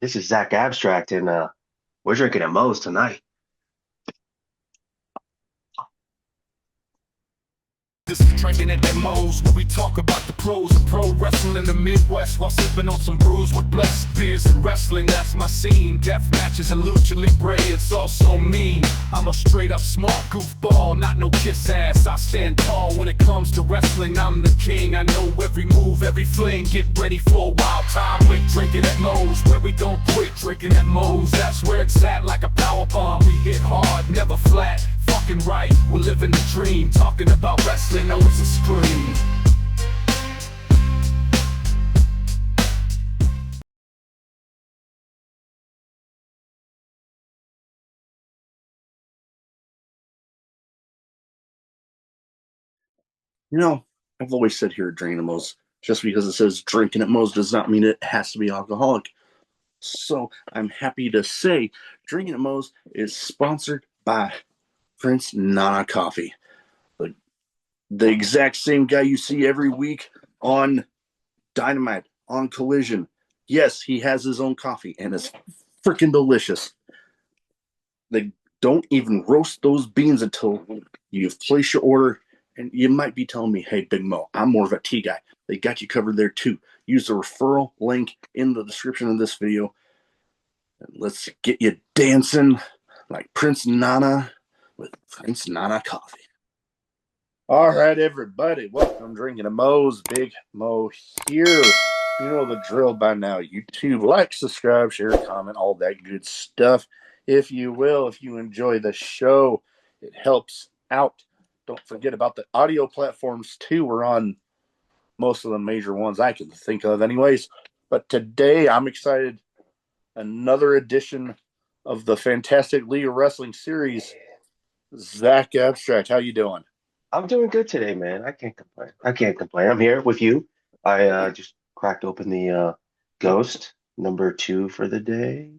This is Xac Abstrct, and we're drinking at Moe's tonight. This is Drinkin at Mo's, where we talk about the pros of pro wrestling in the Midwest while sipping on some brews with blessed beers and wrestling. That's my scene. Death matches and lucha libre, it's all so mean. I'm a straight up smart goofball, not no kiss ass. I stand tall when it comes to wrestling. I'm the king. I know every move, every fling. Get ready for a wild time with Drinkin at Mo's, where we don't quit. Drinkin at Mo's, that's where it's at, like a power bomb. We hit hard, never flat. Fucking right, we're living the dream. Talking about wrestling, always a scream. You know, I've always said here at Drinkinatmos, just because it says drinking at Mo's does not mean it has to be alcoholic. So I'm happy to say Drinking at Mo's is sponsored by Prince Nana Coffee. The exact same guy you see every week on Dynamite, on Collision. Yes, he has his own coffee, and it's freaking delicious. They don't even roast those beans until you've placed your order. And you might be telling me, hey, Big Mo, I'm more of a tea guy. They got you covered there too. Use the referral link in the description of this video. And let's get you dancing like Prince Nana with Prince Nana Coffee. All right, everybody. Welcome Drinking at Mo's. Big Mo here. You know the drill by now. YouTube, like, subscribe, share, comment, all that good stuff. If you will, if you enjoy the show, it helps out. Don't forget about the audio platforms too. We're on most of the major ones I can think of anyways. But today I'm excited. Another edition of the Fantasticleaguewrestling series. Xac Abstrct, how you doing? I'm doing good today, man. I can't complain. I can't complain. I'm here with you. I just cracked open the Ghost #2 for the day.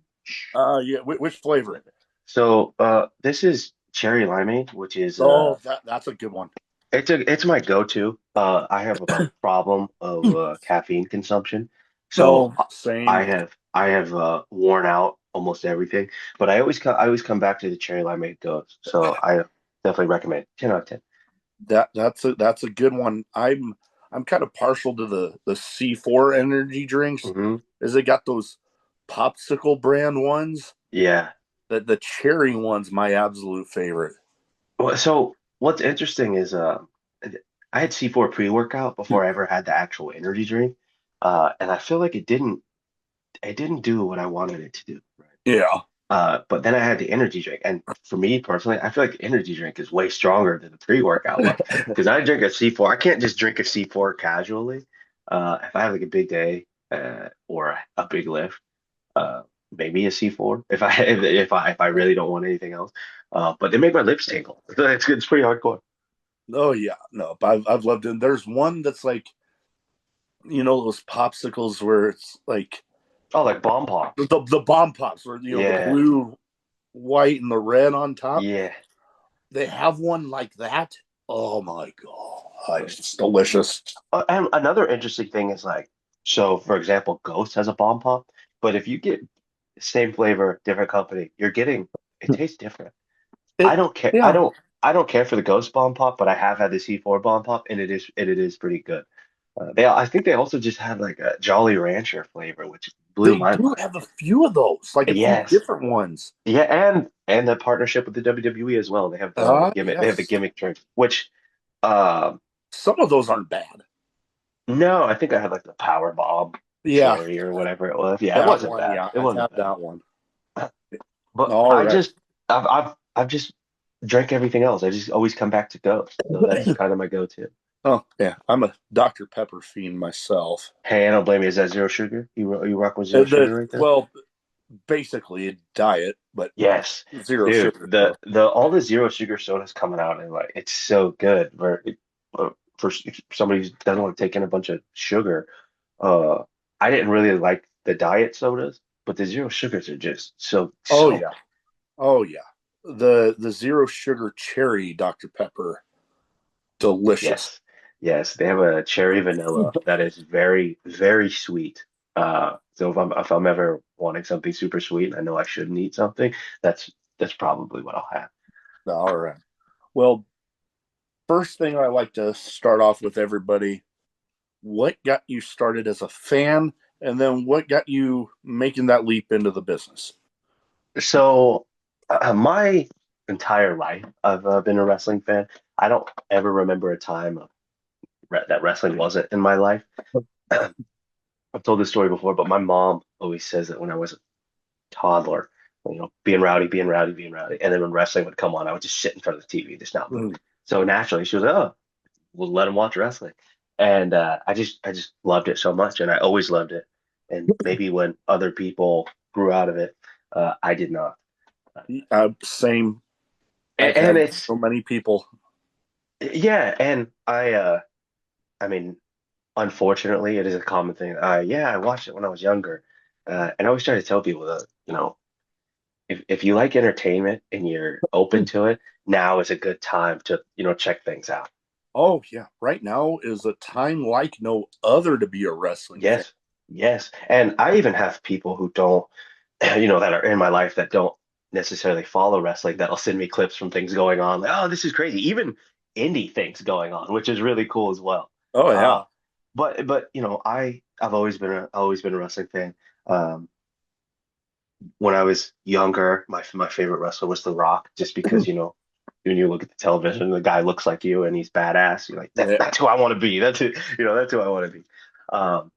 Yeah, which flavor? So this is cherry limeade, which is Oh, that's a good one. it's my go-to. I have a problem of caffeine consumption, so No, same. I have worn out almost everything. But I always come back to the cherry limeade Ghost. So I definitely recommend 10 out of 10. That's a good one. I'm kind of partial to the C4 energy drinks. Hmm. Is they got those popsicle brand ones. Yeah. The cherry one's my absolute favorite. Well, so what's interesting is I had C4 pre-workout before I ever had the actual energy drink. And I feel like it didn't do what I wanted it to do. Right. Yeah. But then I had the energy drink, and for me personally, I feel like the energy drink is way stronger than the pre-workout one because I drink a C4. I can't just drink a C4 casually. If I have like a big day or a big lift, maybe a C4 if I really don't want anything else. But they make my lips tingle. It's pretty hardcore. Oh yeah. No, but I've loved it. There's one that's like, those popsicles where it's like Oh, like bomb pops. the bomb pops where the Yeah, blue, white, and the red on top. yeah. They have one like that. Oh my god, it's delicious. And another interesting thing is like, so for example, Ghost has a bomb pop, but if you get same flavor, different company, you're getting it tastes different. I It don't care. I Yeah. don't. I don't care for the Ghost bomb pop, but I have had the C4 bomb pop, and it is pretty good. I think they also just had like a Jolly Rancher flavor, which blew They my do mind. have a few of those, like a few Yes, different ones. yeah, and the partnership with the WWE as well. They have the Ah, gimmick. They have the yes. gimmick drink, which um Some of those aren't bad. no, I think I had like the Power Bomb Yeah, cherry or whatever it was. Yeah, it that wasn't one. bad. Yeah, It I've wasn't had bad. that one. But All I right. just I've just drank everything else. I just always come back to Ghost. So that's kind of my go-to. Oh yeah, I'm a Dr. Pepper fiend myself. Hey, I don't blame you. Is that zero sugar? You rock with zero sugar right there? Well, basically a diet, but Yes, zero dude. sugar. The all the zero sugar sodas coming out and like it's so good. For somebody who doesn't want to take in a bunch of sugar, uh, I didn't really like the diet sodas, but the zero sugars are just so Oh so yeah, oh yeah. The zero sugar cherry Dr. Pepper, delicious. yes, yes. They have a cherry vanilla that is very very sweet. So if I'm ever wanting something super sweet and I know I shouldn't eat something, that's probably what I'll have. All right. Well, first thing I like to start off with everybody, what got you started as a fan, and then what got you making that leap into the business? So my entire life, I've been a wrestling fan. I don't ever remember a time that wrestling wasn't in my life. I've told this story before, but my mom always says that when I was a toddler, being rowdy, being rowdy, being rowdy, and then when wrestling would come on, I would just sit in front of the TV, just not move. Mm. So naturally, she was like, "Oh, we'll let him watch wrestling," and I just loved it so much, and I always loved it. And maybe when other people grew out of it, I did not. Same. I've And had it's so many people. yeah, and I mean, unfortunately, it is a common thing. Yeah, I watched it when I was younger, and I always try to tell people that, if you like entertainment and you're open to it, now is a good time to, check things out. Oh yeah, right now is a time like no other to be a wrestling fan. Yes, yes. And I even have people who don't, that are in my life that don't necessarily follow wrestling that'll send me clips from things going on. Like, oh, this is crazy. Even indie things going on, which is really cool as well. Oh Uh, yeah. but I've always been a wrestling fan. Um, when I was younger, my favorite wrestler was The Rock, just because, when you look at the television, the guy looks like you and he's badass. You're like, Yeah. that's who I want to be. That's who I want to be. Um,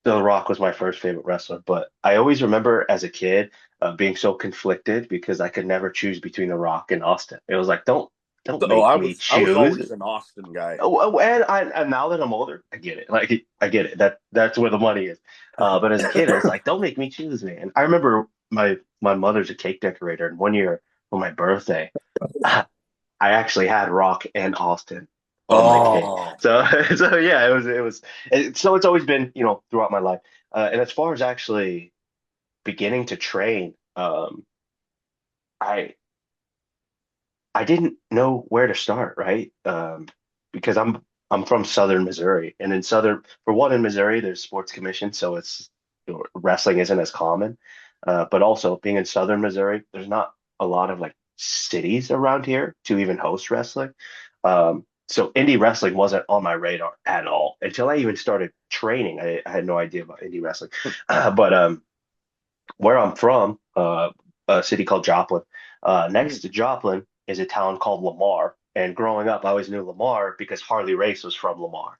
The Rock was my first favorite wrestler, but I always remember as a kid being so conflicted because I could never choose between The Rock and Austin. It was like, don't So make I me was I was choose. always an Austin guy. And now that I'm older, I get it. Like I get it. That's where the money is. But as a kid, it's like, don't make me choose, man. I remember my mother's a cake decorator, and one year for my birthday, I actually had Rock and Austin on my cake. Oh, So so yeah, so it's always been, throughout my life. And as far as actually beginning to train, I I didn't know where to start, right? Because I'm from Southern Missouri, and in Missouri, there's sports commission, so it's wrestling isn't as common. But also being in Southern Missouri, there's not a lot of like cities around here to even host wrestling. So indie wrestling wasn't on my radar at all until I even started training. I had no idea about indie wrestling. But where I'm from, a city called Joplin. Next to Joplin is a town called Lamar. And growing up, I always knew Lamar because Harley Race was from Lamar.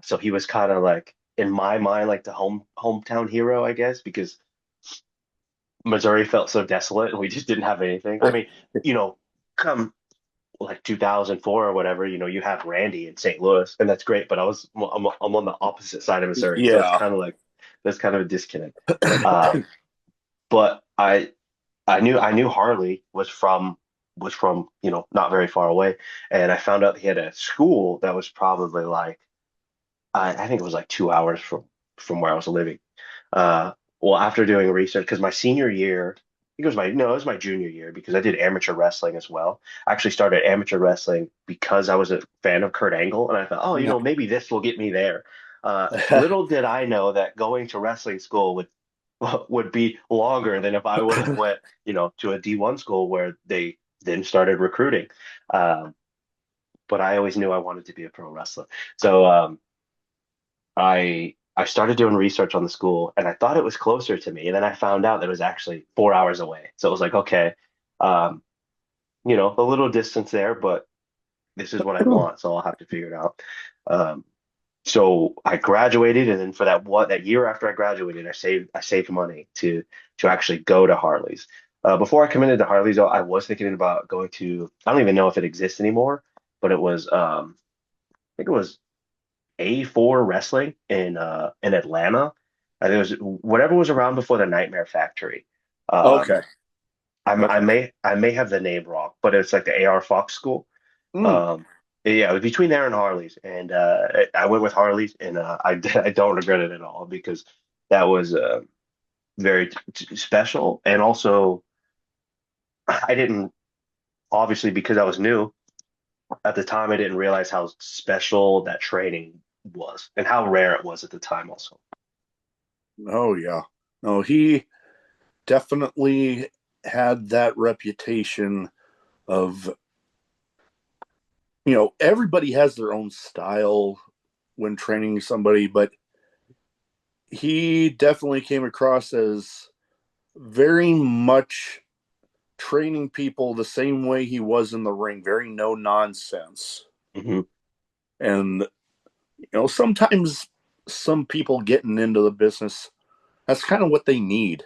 So he was kind of like, in my mind, like the hometown hero, I guess, because Missouri felt so desolate and we just didn't have anything. I mean, come like 2004 or whatever, you have Randy in St. Louis, and that's great. But I'm on the opposite side of Missouri, so it's yeah. kind of like there's kind of a disconnect. Um, but I knew Harley was from not very far away, and I found out he had a school that was probably like I think it was like 2 hours from where I was living. Well, after doing research, because my senior year, I think it was my no, it was my junior year because I did amateur wrestling as well. I actually started amateur wrestling because I was a fan of Kurt Angle, and I thought, oh, maybe this will get me there. Little did I know that going to wrestling school would be longer than if I would have went, to a D1 school where they then started recruiting. Um, but I always knew I wanted to be a pro wrestler. So I started doing research on the school, and I thought it was closer to me, and then I found out that it was actually 4 hours away. So it was like, okay, um, a little distance there, but this is what I want, so I'll have to figure it out. Um, so I graduated, and then for that year after I graduated, I saved money to actually go to Harley's. Before I committed to Harley's, though, I was thinking about going to. I don't even know if it exists anymore, but it was I think it was A4 Wrestling in Atlanta. I think it was whatever was around before the Nightmare Factory. Okay. Um, I Okay. may have the name wrong, but it's like the AR Fox school. Mm. Um, yeah, it was between there and Harley's, and I went with Harley's, and I don't regret it at all because that was very special, and also I didn't obviously because I was new at the time. I didn't realize how special that training was and how rare it was at the time also. Oh yeah. No, he definitely had that reputation of, everybody has their own style when training somebody, but he definitely came across as very much training people the same way he was in the ring, very no nonsense. Hmm. And sometimes some people getting into the business, that's kind of what they need.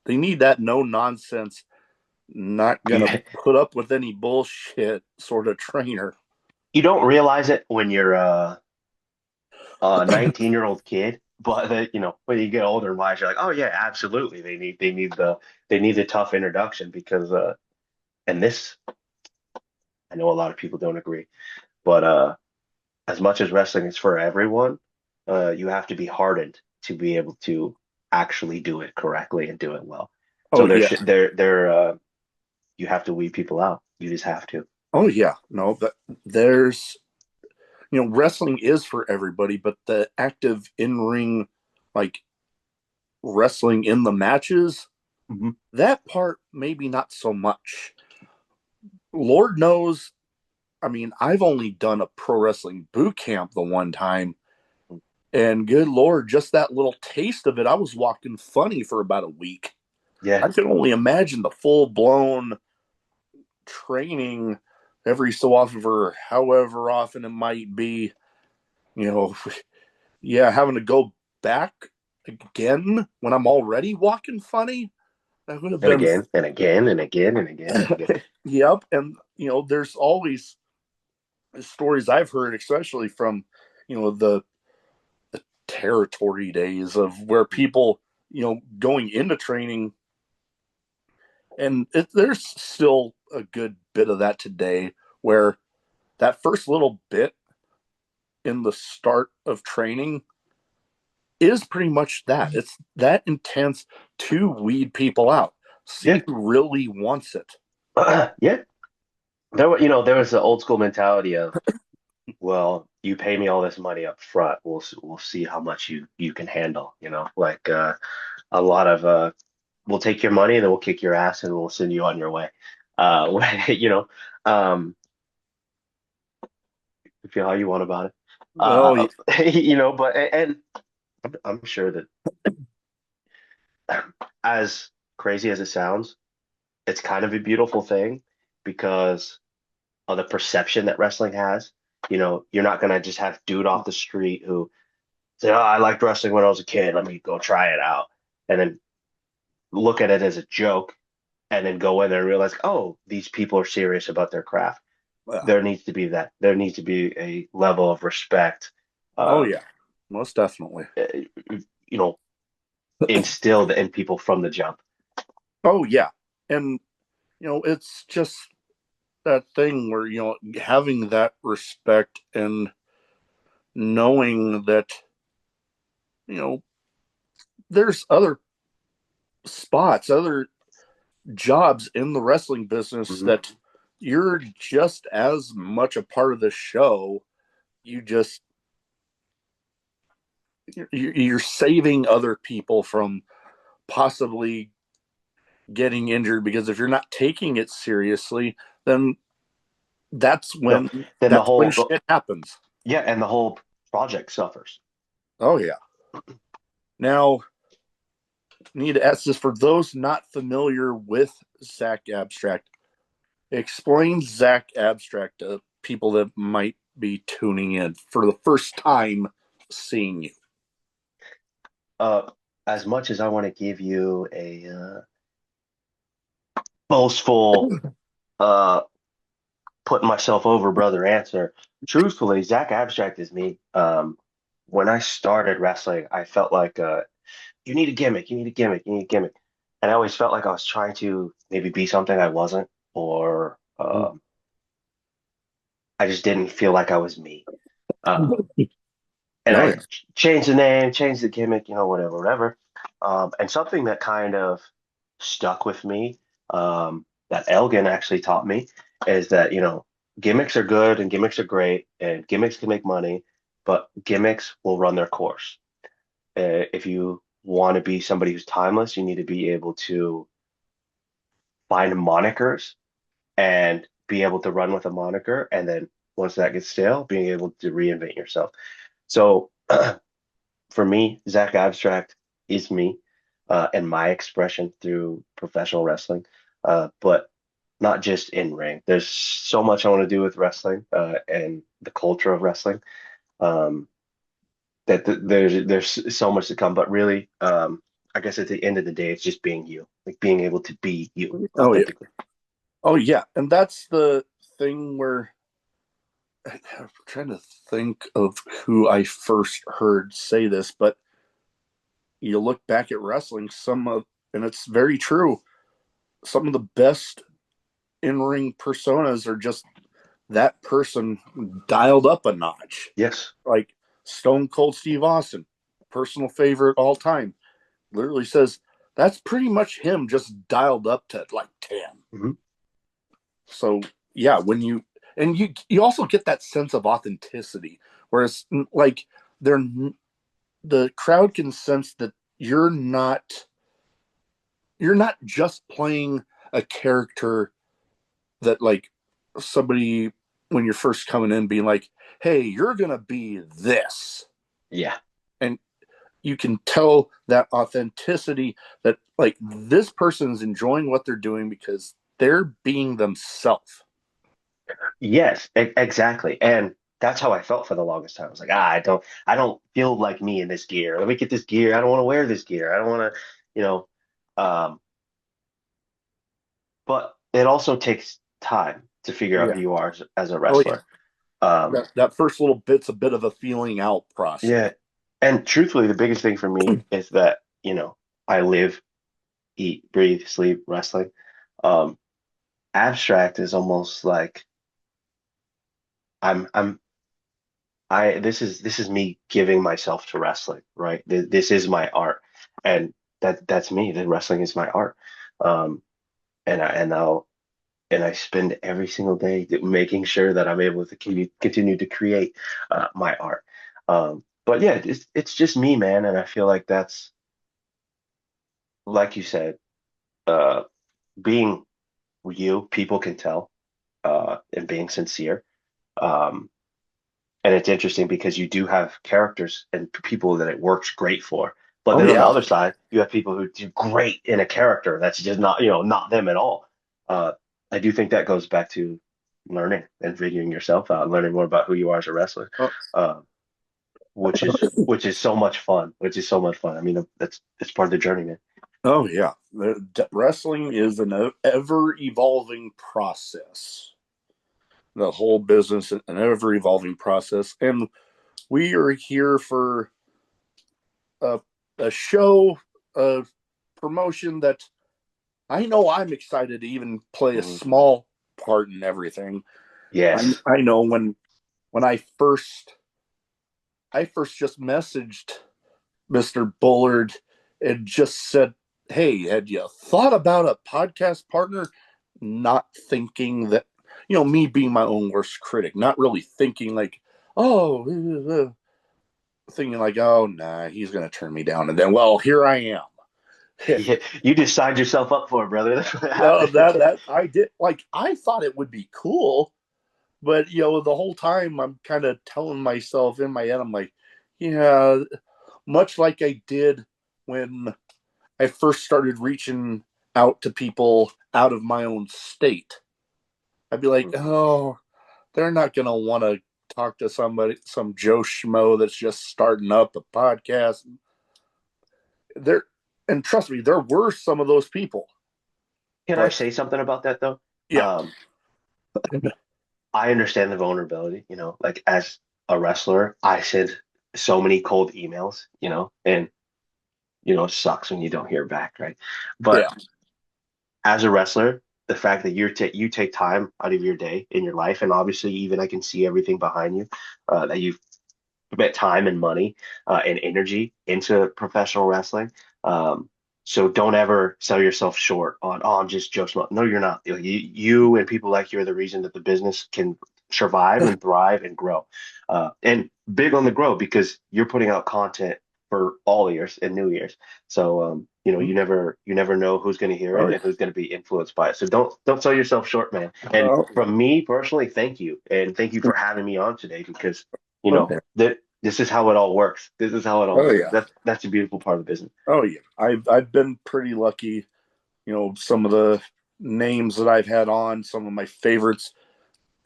They need that no nonsense, not gonna You, put up with any bullshit sort of trainer. you don't realize it when you're a 19-year-old kid, but when you get older and wise, you're like, oh yeah, absolutely. They need the tough introduction because and this I know a lot of people don't agree, but as much as wrestling is for everyone, you have to be hardened to be able to actually do it correctly and do it well. Oh So yeah. you have to weed people out. You just have to. Oh yeah. No, but there's wrestling is for everybody, but the active in ring, like wrestling in the matches, Hmm. that part maybe not so much. Lord knows, I mean, I've only done a pro wrestling boot camp the one time, and good Lord, just that little taste of it, I was walking funny for about a week. Yeah, I can only imagine the full blown training every so often for however often it might be, you know, yeah, having to go back again when I'm already walking funny. That would have and been, again and again and again and again and again. yep. And, there's always stories I've heard, especially from, the territory days of where people, going into training, and there's still a good bit of that today where that first little bit in the start of training is pretty much that. It's that intense to weed people out. See Yeah, who really wants it. yeah. There was the old school mentality of, well, you pay me all this money up front. We'll see how much you can handle. Like a lot of we'll take your money and then we'll kick your ass and we'll send you on your way. You know, um, feel how you want about it. Oh, Uh, but and I'm sure that as crazy as it sounds, it's kind of a beautiful thing because of the perception that wrestling has. You're not gonna just have dude off the street who say, "Oh, I liked wrestling when I was a kid. Let me go try it out," and then look at it as a joke, and then go in there and realize, oh, these people are serious about their craft. yeah. There needs to be that. There needs to be a level of respect, Oh uh, yeah, most definitely. you know, instilled in people from the jump. Oh yeah, and it's just that thing where having that respect and knowing that you know there's other spots, other jobs in the wrestling business Hmm. that you're just as much a part of the show. You just you're saving other people from possibly getting injured, because if you're not taking it seriously, then that's You know, when then the that's when whole shit happens. yeah, and the whole project suffers. Oh yeah. Now, need to ask this for those not familiar with Xac Abstrct. Explain Xac Abstrct to people that might be tuning in for the first time seeing you. Uh, as much as I want to give you a boastful, uh, putting myself over brother answer, truthfully, Zach Abstract is me. When I started wrestling, I felt like you need a gimmick, you need a gimmick, you need a gimmick, and I always felt like I was trying to maybe be something I wasn't, or I just didn't feel like I was me. Um, and Oh I yeah. changed the name, changed the gimmick, whatever, whatever. And something that kind of stuck with me, that Elgin actually taught me, is that, gimmicks are good and gimmicks are great and gimmicks can make money, but gimmicks will run their course. If you want to be somebody who's timeless, you need to be able to find monikers and be able to run with a moniker. And then once that gets stale, being able to reinvent yourself. So for me, Xac Abstrct is me and my expression through professional wrestling, but not just in ring. There's so much I want to do with wrestling and the culture of wrestling. Um, there's so much to come, but really, I guess at the end of the day, it's just being you, like being able to be you Oh yeah. authentically. Oh yeah. And that's the thing where I'm trying to think of who I first heard say this, but you look back at wrestling, and it's very true, some of the best in-ring personas are just that person dialed up a notch. Yes. Like Stone Cold Steve Austin, personal favorite all time, literally says that's pretty much him just dialed up to like 10. Mm-hmm. So yeah, you also get that sense of authenticity, whereas like the crowd can sense that you're not just playing a character that like somebody when you're first coming in being like, hey, you're gonna be this. Yeah. And you can tell that authenticity that like this person's enjoying what they're doing because they're being themselves. Yes, exactly. And that's how I felt for the longest time. I was like, I don't feel like me in this gear. Let me get this gear. I don't want to wear this gear. I don't want to, you know, um, but it also takes time to figure out Yeah. who you are as a Oh yeah. wrestler. Um, That first little bit's a bit of a feeling out process. yeah. And truthfully, the biggest thing for me is that, I live, eat, breathe, sleep, wrestling. Um, Abstract is almost like I'm I'm this is me giving myself to wrestling, right? This is my art, and that's me. The wrestling is my art, um, and I spend every single day making sure that I'm able to continue to create my art. But yeah, it's just me, man, and I feel like that's like you said, uh, being you. People can tell, and being sincere. Um, And it's interesting because you do have characters and people that it works great for. But Oh then on the yeah. other side, you have people who do great in a character that's just not them at all. Uh, I do think that goes back to learning and figuring yourself out, learning more about who you are as a wrestler, Oh, uh, which is so much fun. Which is so much fun. I mean, it's part of the journey, man. oh yeah. Wrestling is an ever evolving process. The whole business an ever evolving process, and we are here for a, a show, a promotion that I know I'm excited to even play a Mhm. small part in everything. Yes. I know when I first just messaged Mr. Bullard and just said, "Hey, had you thought about a podcast partner?" Not thinking that, me being my own worst critic, not really thinking like, oh, thinking like, oh, nah, he's gonna turn me down, and then, well, here I am. Yeah, you just signed yourself up for it, brother. That's what No, happened. that I did, like, I thought it would be cool, but the whole time I'm kind of telling myself in my head, I'm like, yeah, much like I did when I first started reaching out to people out of my own state. I'd be like, Mhm. oh, they're not going to want to talk to some Joe Schmo that's just starting up a podcast. There, and trust me, there were some of those people, Can I but say something about that though? yeah, Um, I understand the vulnerability, like as a wrestler, I send so many cold emails, and it sucks when you don't hear back, right? yeah, But as a wrestler, the fact that you take time out of your day in your life, and obviously even I can see everything behind you, that you've put time and money and energy into professional wrestling. Um, so don't ever sell yourself short on, oh, I'm just Joe Schmo. No, you're not. You and people like you are the reason that the business can survive and thrive and grow. And big on the grow because you're putting out content for all years and New Year's. So you never know who's going to hear Oh it yeah. and who's going to be influenced by it. So don't sell yourself short, man. And Oh, from me personally, thank you, and thank you for having me on today because okay. that this is how it all works. This is how it all Oh goes. yeah. That's a beautiful part of the business. Oh yeah. I've been pretty lucky. Some of the names that I've had on, some of my favorites.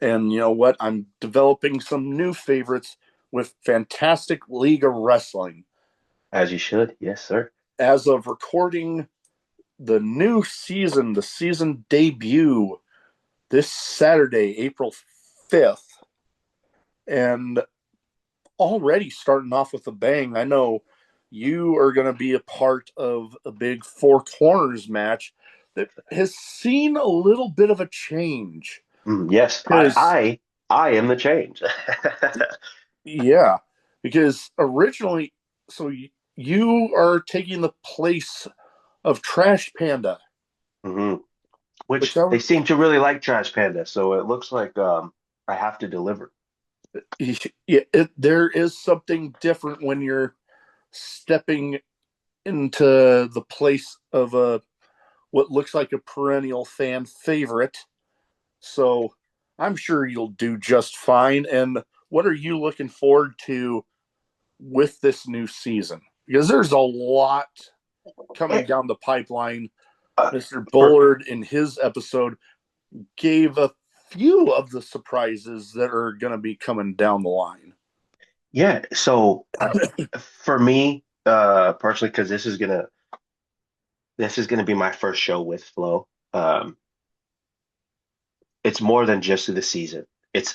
And you know what? I'm developing some new favorites with Fantastic League of Wrestling. As you should, yes, sir. As of recording the new season, the season debut this Saturday, April 5th. And already starting off with a bang. I know you are going to be a part of a big Four Corners match that has seen a little bit of a change. Yes, Because, I am the change. yeah, because originally, so you are taking the place of Trash Panda, hmm which Which they seem to really like Trash Panda, so it looks like I have to deliver. there is something different when you're stepping into the place of a what looks like a perennial fan favorite. So I'm sure you'll do just fine. And what are you looking forward to with this new season? Because there's a lot coming Eh, down the pipeline. uh, Mr. for Bullard in his episode gave a few of the surprises that are going to be coming down the line. yeah, so for me, personally, because this is gonna be my first show with Flow. It's more than just the season. It's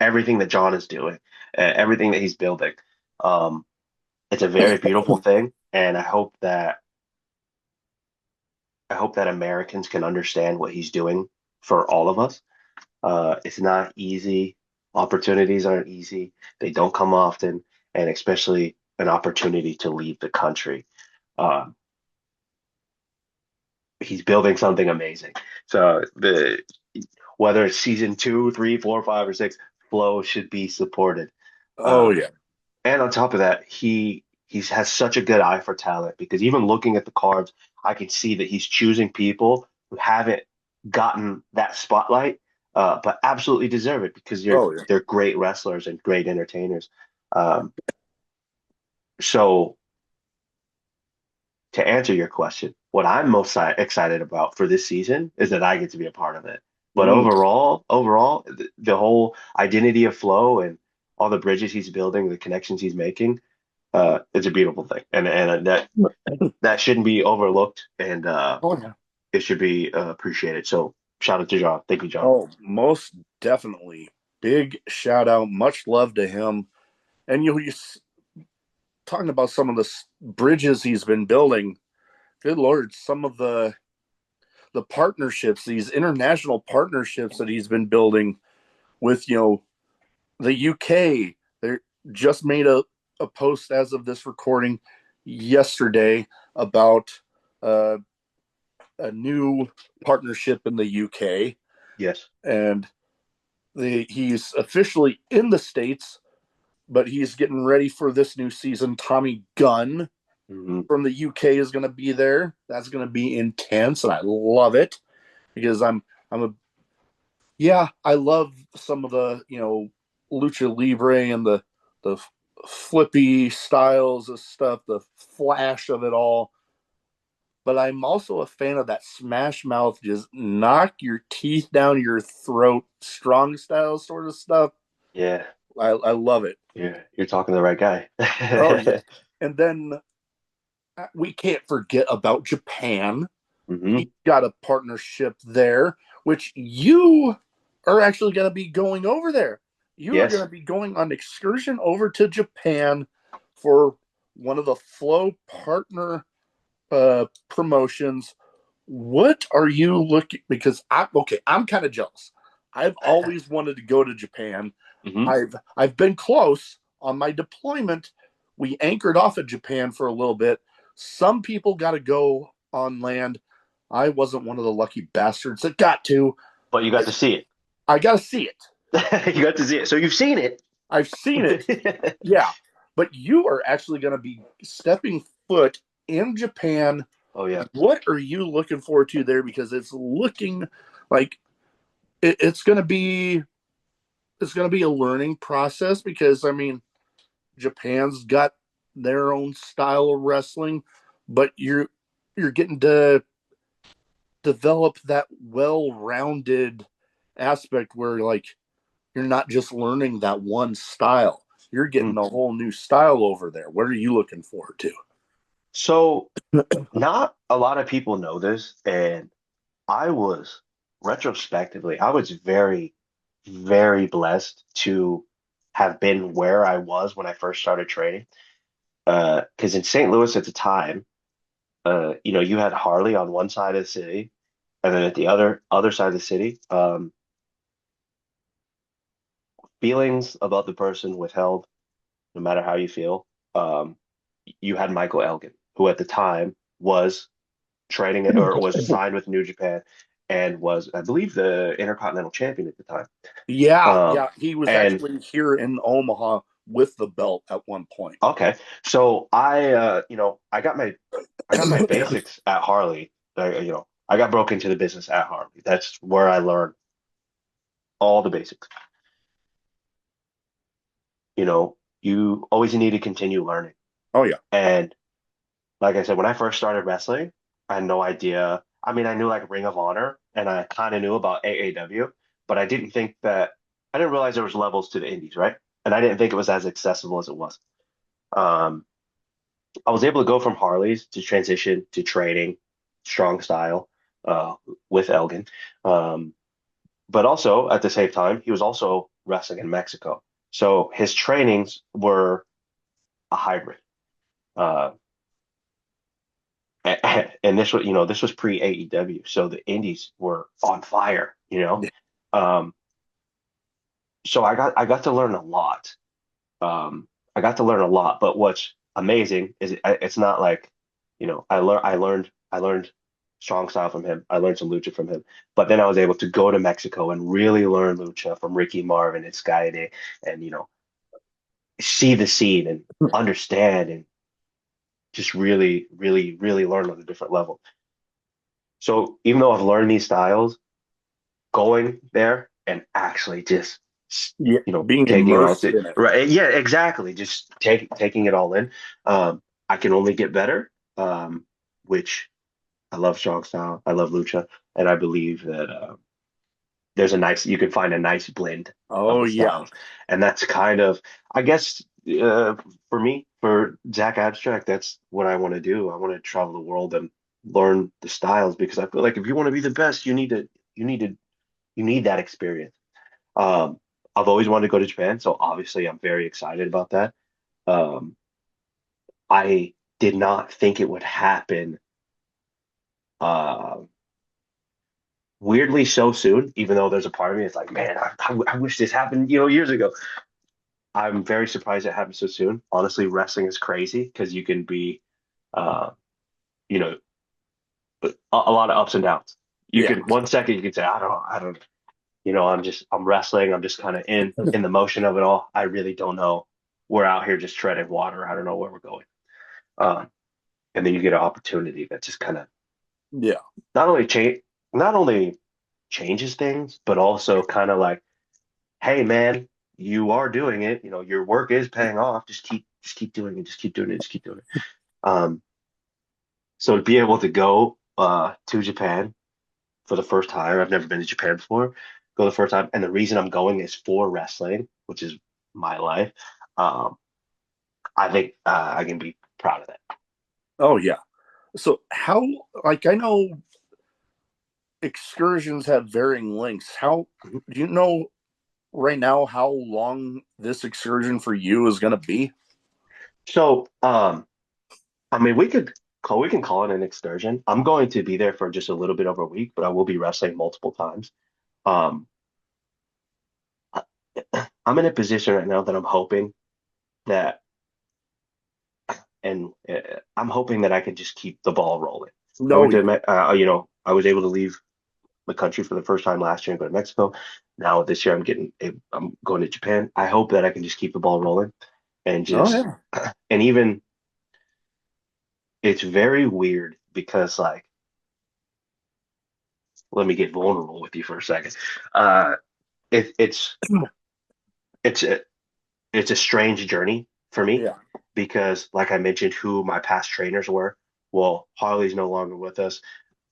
everything that John is doing, everything that he's building. Um, it's a very beautiful thing, and I hope that Americans can understand what he's doing for all of us. It's not easy. Opportunities aren't easy. They don't come often, and especially an opportunity to leave the country. Um, he's building something amazing. So whether it's season 2, 3, 4, 5, or 6, Flow should be supported. Oh, Um, yeah. and on top of that, he has such a good eye for talent because even looking at the cards, I can see that he's choosing people who haven't gotten that spotlight, but absolutely deserve it because Oh, yeah. they're great wrestlers and great entertainers. Um, so to answer your question, what I'm most excited about for this season is that I get to be a part of it. But Mm. overall, the whole identity of Flow and all the bridges he's building, the connections he's making, it's a beautiful thing, and that shouldn't be overlooked, and Oh, yeah. it should be appreciated. So shout out to John. Thank you, John. Oh, most definitely. Big shout out. Much love to him. And you talking about some of the bridges he's been building. Good Lord, some of the partnerships, these international partnerships that he's been building with, the UK. They just made a post as of this recording yesterday about uh, a new partnership in the UK. Yes. And he's officially in the States, but he's getting ready for this new season. Tommy Gunn hmm from the UK is going to be there. That's going to be intense, and I love it because I love some of the lucha libre and the flippy styles of stuff, the flash of it all. But I'm also a fan of that smash mouth, just knock your teeth down your throat, strong style sort of stuff. Yeah. I love it. You're talking to the right guy. Oh yeah, and then we can't forget about Japan. He's hmm got a partnership there, which you are actually going to be going over there. You are going Yes. to be going on excursion over to Japan for one of the Flow partner promotions. What are you looking? Because I'm kind of jealous. I've always wanted to go to Japan. hmm I've been close on my deployment. We anchored off of Japan for a little bit. Some people got to go on land. I wasn't one of the lucky bastards that got to. But you got to see it. I got to see it. You got to see it. So you've seen it. I've seen it. Yeah. but you are actually going to be stepping foot in Japan. Oh yeah. What are you looking forward to there? Because it's looking like it's going to be a learning process. Because I mean, Japan's got their own style of wrestling, but you're getting to develop that well-rounded aspect where like you're not just learning that one style. You're getting Mm. a whole new style over there. What are you looking forward to? So not a lot of people know this, and I was retrospectively, I was very, very blessed to have been where I was when I first started training. Because in St. Louis at the time, you had Harley on one side of the city, and then at the other side of the city, feelings about the person withheld, no matter how you feel. Um, you had Michael Elgin, who at the time was training it or was signed with New Japan and was, I believe, the Intercontinental Champion at the time. Yeah, Um, yeah. He was and actually here in Omaha with the belt at one point. okay, so I got my basics at Harley. I got broke into the business at Harley. That's where I learned all the basics. You always need to continue learning. Oh yeah. And like I said, when I first started wrestling, I had no idea. I mean, I knew like Ring of Honor and I kind of knew about AAW, but I didn't realize there was levels to the indies, right? And I didn't think it was as accessible as it was. Um, I was able to go from Harleys to transition to training strong style uh, with Elgin. Um, but also at the same time, he was also wrestling in Mexico. So his trainings were a hybrid. Uh, and this was pre AEW, so the indies were on fire. Um, so I got to learn a lot. I got to learn a lot, but what's amazing is it's not like, I learned strong style from him. I learned some lucha from him, but then I was able to go to Mexico and really learn lucha from Ricky Marvin and Sky and see the scene and understand and just really, really, really learn on a different level. So even though I've learned these styles, going there and actually just Yeah, being taking it all immersed to in it. right, yeah, exactly, just taking it all in. I can only get better, which I love strong style, I love lucha, and I believe that you can find a nice blend of Oh the yeah. styles, and that's kind of, I guess, uh, for me, for Xac Abstract, that's what I want to do. I want to travel the world and learn the styles, because I feel like if you want to be the best, you need that experience. Um, I've always wanted to go to Japan, so obviously I'm very excited about that. Um, I did not think it would happen, uh, weirdly so soon, even though there's a part of me that's like, man, I wish this happened, years ago. I'm very surprised it happened so soon. Honestly, wrestling is crazy because you can be, uh, you know, a lot of ups and downs. You Yeah. can 1 second you can say, I don't, I'm wrestling. I'm just kind of in the motion of it all. I really don't know. We're out here just treading water. I don't know where we're going. Um, and then you get an opportunity that just kind of Yeah. not only changes things, but also kind of like, hey man, you are doing it. Your work is paying off. Just keep doing it. Just keep doing it. Just keep doing it. Um, so to be able to go to Japan for the first time, I've never been to Japan before. Go the first time, and the reason I'm going is for wrestling, which is my life. Um, I think I can be proud of that. Oh yeah. So how, like, I know excursions have varying lengths. How do you know right now how long this excursion for you is going to be? So, I mean, we can call it an excursion. I'm going to be there for just a little bit over a week, but I will be wrestling multiple times. Um, I'm in a position right now that that, I'm hoping that I can just keep the ball rolling. I No, went to, I was able to leave the country for the first time last year and go to Mexico. Now this year I'm going to Japan. I hope that I can just keep the ball rolling. and Oh just yeah. and even it's very weird because like let me get vulnerable with you for a second. Uh, it, it's it's a it's a strange journey for me Yeah. because, like I mentioned, who my past trainers were. Well, Harley's no longer with us,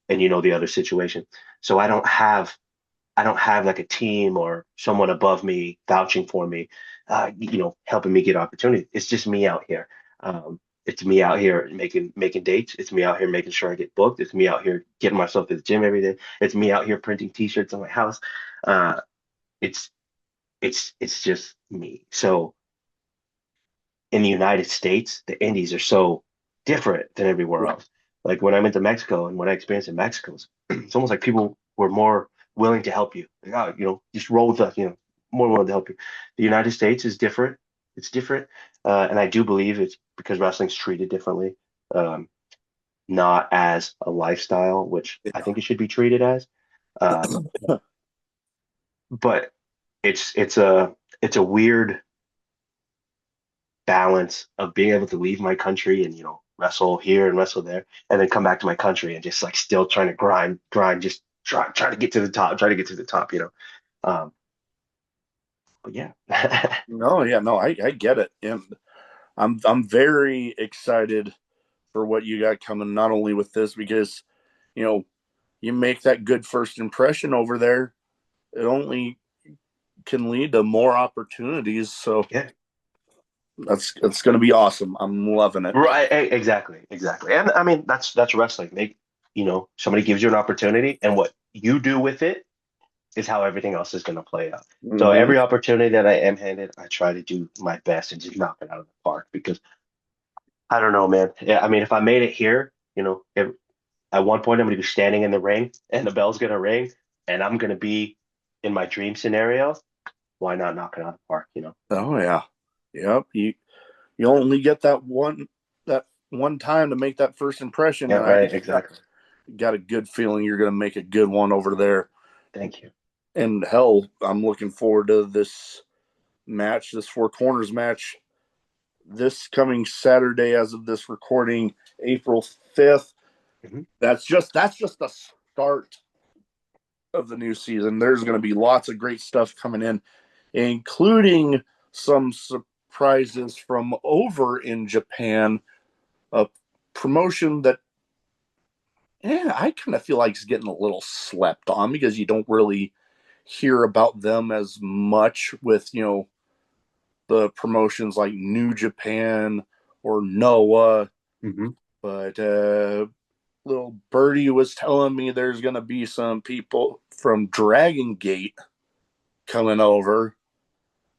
and you know the other situation. So I don't have like a team or someone above me vouching for me, helping me get opportunity. It's just me out here. It's me out here making dates. It's me out here making sure I get booked. It's me out here getting myself to the gym every day. It's me out here printing T-shirts in my house. Uh, it's it's just me. So in the United States, the indies are so different than everywhere else. Like when I went to Mexico and what I experienced in Mexico, it's almost like people were more willing to help you. Like, oh, just roll with us, more willing to help you. The United States is different. It's different. And I do believe it's because wrestling's treated differently, not as a lifestyle, which I think it should be treated as. Um, but it's a weird balance of being able to leave my country and wrestle here and wrestle there and then come back to my country and just like still trying to grind just try to get to the top try to get to the top um but yeah. No, yeah, no, I get it. And I'm very excited for what you got coming, not only with this, because, you know, you make that good first impression over there, it only can lead to more opportunities. So Yeah, that's going to be awesome. I'm loving it. right, exactly, and I mean that's wrestling. Somebody gives you an opportunity and what you do with it is how everything else is going to play out. So Mm-hmm. every opportunity that I am handed, I try to do my best and just knock it out of the park because I don't know, man. Yeah, I mean, if I made it here, at one point I'm going to be standing in the ring and the bell's going to ring and I'm going to be in my dream scenario. Why not knock it out of the park? Oh yeah, yep. You only get that one time to make that first impression, Yeah, and I right, exactly. got a good feeling you're going to make a good one over there. Thank you. And hell, I'm looking forward to this match, this Four Corners match, this coming Saturday, as of this recording, April 5th. Hmm. That's just the start of the new season. There's going to be lots of great stuff coming in, including some surprises from over in Japan. A promotion that, I kind of feel like is getting a little slept on because you don't really hear about them as much with, the promotions like New Japan or Noah. Hmm. But little Birdie was telling me there's going to be some people from Dragon Gate coming over.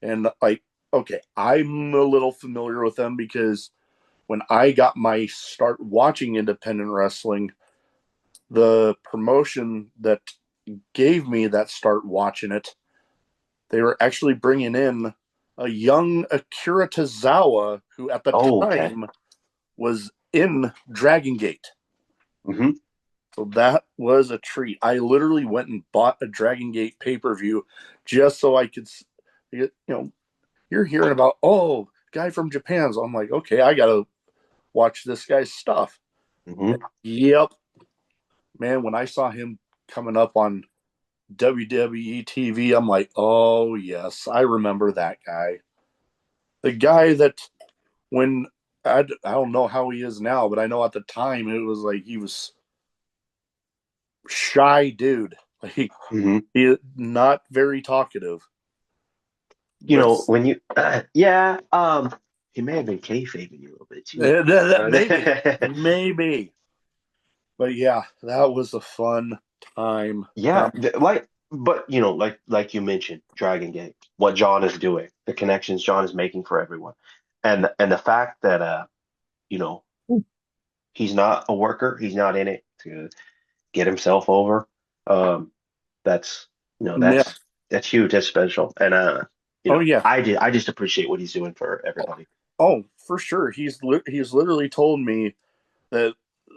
And like, okay, I'm a little familiar with them because when I got my start watching independent wrestling, the promotion that gave me that start watching it, they were actually bringing in a young Akira Tozawa, who at the Oh, okay. time was in Dragon Gate. Hmm. So that was a treat. I literally went and bought a Dragon Gate pay-per-view just so I could, you're hearing about, oh, guy from Japan. So I'm like, okay, I got to watch this guy's stuff. Hmm. Yep. Man, when I saw him coming up on WWE TV, I'm like, oh, yes, I remember that guy. The guy that when I don't know how he is now, but I know at the time it was like he was shy dude. Like Hmm. he not very talkative. But When yeah, he may have been kayfabing you a little bit too. maybe. But yeah, that was a fun time. Yeah, but like you mentioned, Dragon Gate, what John is doing, the connections John is making for everyone, and the fact that you know, he's not a worker, he's not in it to get himself over. Um, that's you know, Yeah. that's huge, that's special, and Oh yeah. I just appreciate what he's doing for everybody. Oh, for sure. He's literally told me that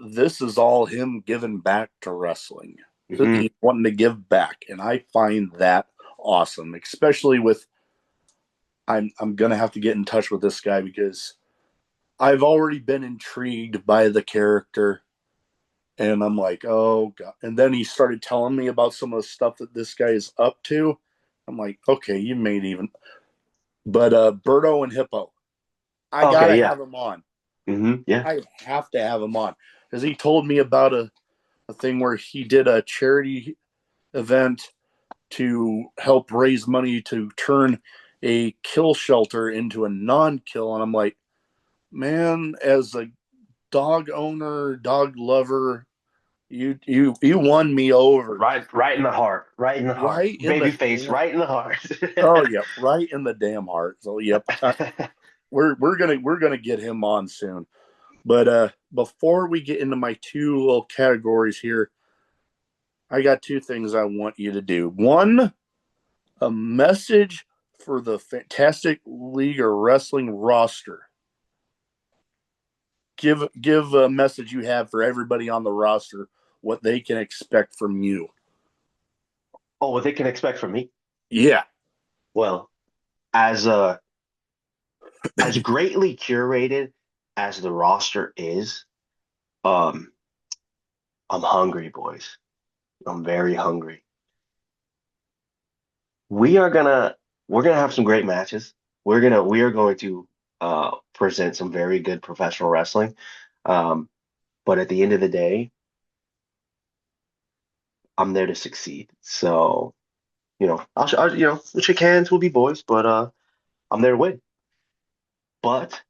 this is all him giving back to wrestling. Hmm. He's wanting to give back, and I find that awesome, especially with I'm gonna have to get in touch with this guy because I've already been intrigued by the character, and I'm like, oh god. And then he started telling me about some of the stuff that this guy is up to. I'm like, okay, you made even. But Berto and Hippo, I Okay, gotta yeah. have him on. Yeah. I have to have him on because he told me about a thing where he did a charity event to help raise money to turn a kill shelter into a non-kill. And I'm like, man, as a dog owner, dog lover, you won me over. Right in the heart. Right in the heart. Right in Baby the face, damn. right in the heart. Oh yeah, right in the damn heart. So yep, we're gonna get him on soon. But before we get into my two little categories here, I got two things I want you to do. One, a message for the Fantastic League of Wrestling roster. Give a message you have for everybody on the roster, what they can expect from you. Oh, what they can expect from me? Yeah. Well, as as greatly curated as the roster is, um, I'm hungry, boys. I'm very hungry. We are gonna we're gonna have some great matches. We are going to present some very good professional wrestling. Um, but at the end of the day, I'm there to succeed. So, we'll shake hands, we'll be boys, but I'm there to win. But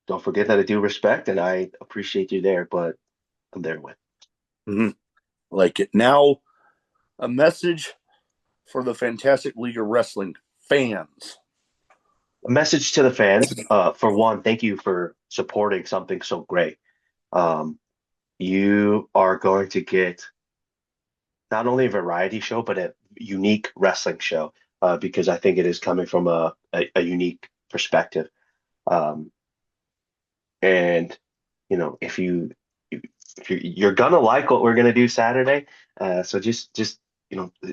don't forget that I do respect and I appreciate you there, but I'm there to win. Mm-hmm. Like it. Now, a message for the Fantastic League of Wrestling fans. A message to the fans. For one, thank you for supporting something so great. Um, you are going to get not only a variety show, but a unique wrestling show, because I think it is coming from a unique perspective. Um, and if you're gonna like what we're gonna do Saturday, so just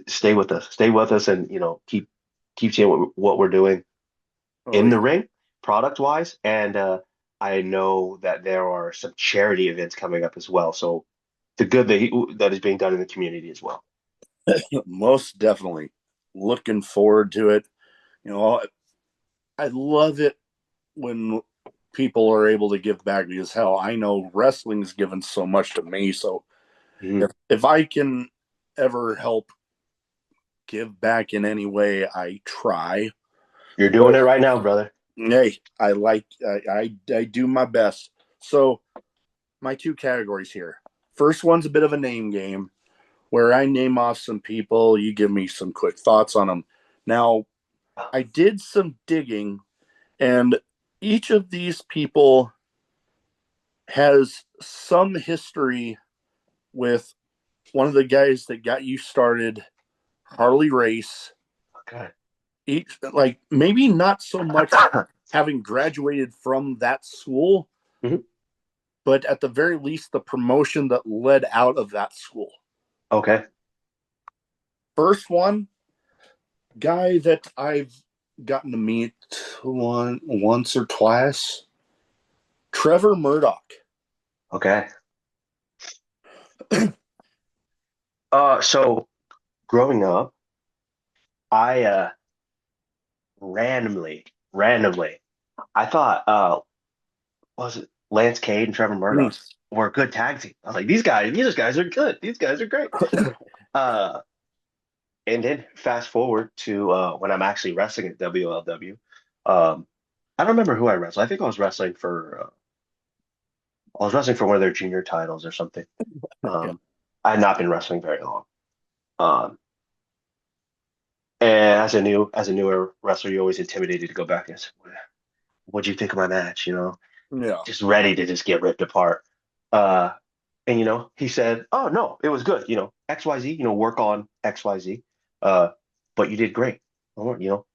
stay with us, and keep seeing what we're doing Oh in the yeah. ring, product wise, and I know that there are some charity events coming up as well. So the good that is being done in the community as well. Most definitely. Looking forward to it. You know, I love it when people are able to give back because hell, I know wrestling's given so much to me. So Mhm. if I can ever help give back in any way, I try. You're doing But it right now, brother. hey, I do my best. So my two categories here. First one's a bit of a name game where I name off some people, you give me some quick thoughts on them. Now, I did some digging, and each of these people has some history with one of the guys that got you started, Harley Race. Okay. Each, like, maybe not so much having graduated from that school, Mhm. but at the very least, the promotion that led out of that school. Okay. First one, guy that I've gotten to meet once or twice, Trevor Murdoch. Okay. So growing up, I randomly, I thought, was it Lance Cade and Trevor Mm. Murdoch were a good tag team. I was like, these guys are good. These guys are great. Uh, and then fast forward to when I'm actually wrestling at WLW. Um, I don't remember who I wrestled. I think I was wrestling for one of their junior titles or something. Yeah. I had not been wrestling very long. Um, and as a newer wrestler, you're always intimidated to go back and say, "What'd you think of my match?" Yeah. Just ready to just get ripped apart. Uh, and he said, "Oh no, it was good. XYZ. Work on XYZ. Uh, but you did great.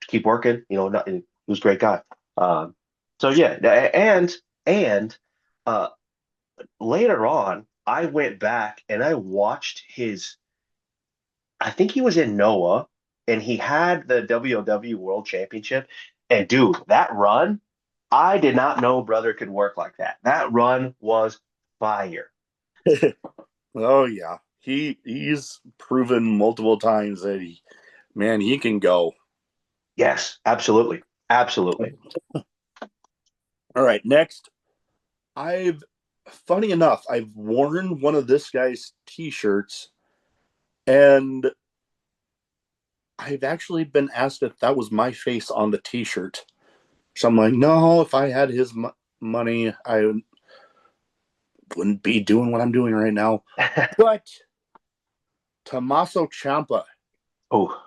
Keep working. He was a great guy. Um, so yeah, and uh, later on, I went back and I watched his. I think he was in Noah, and he had the WLW World Championship, And dude, that run, I did not know brother could work like that. That run was fire. Oh yeah, he's proven multiple times that he can go. Yes, absolutely. Absolutely. All right, next, I've funny enough, I've worn one of this guy's t-shirts, and I've actually been asked if that was my face on the t-shirt. So I'm like, no, if I had his money, I wouldn't be doing what I'm doing right now. But Tommaso Ciampa. Oh,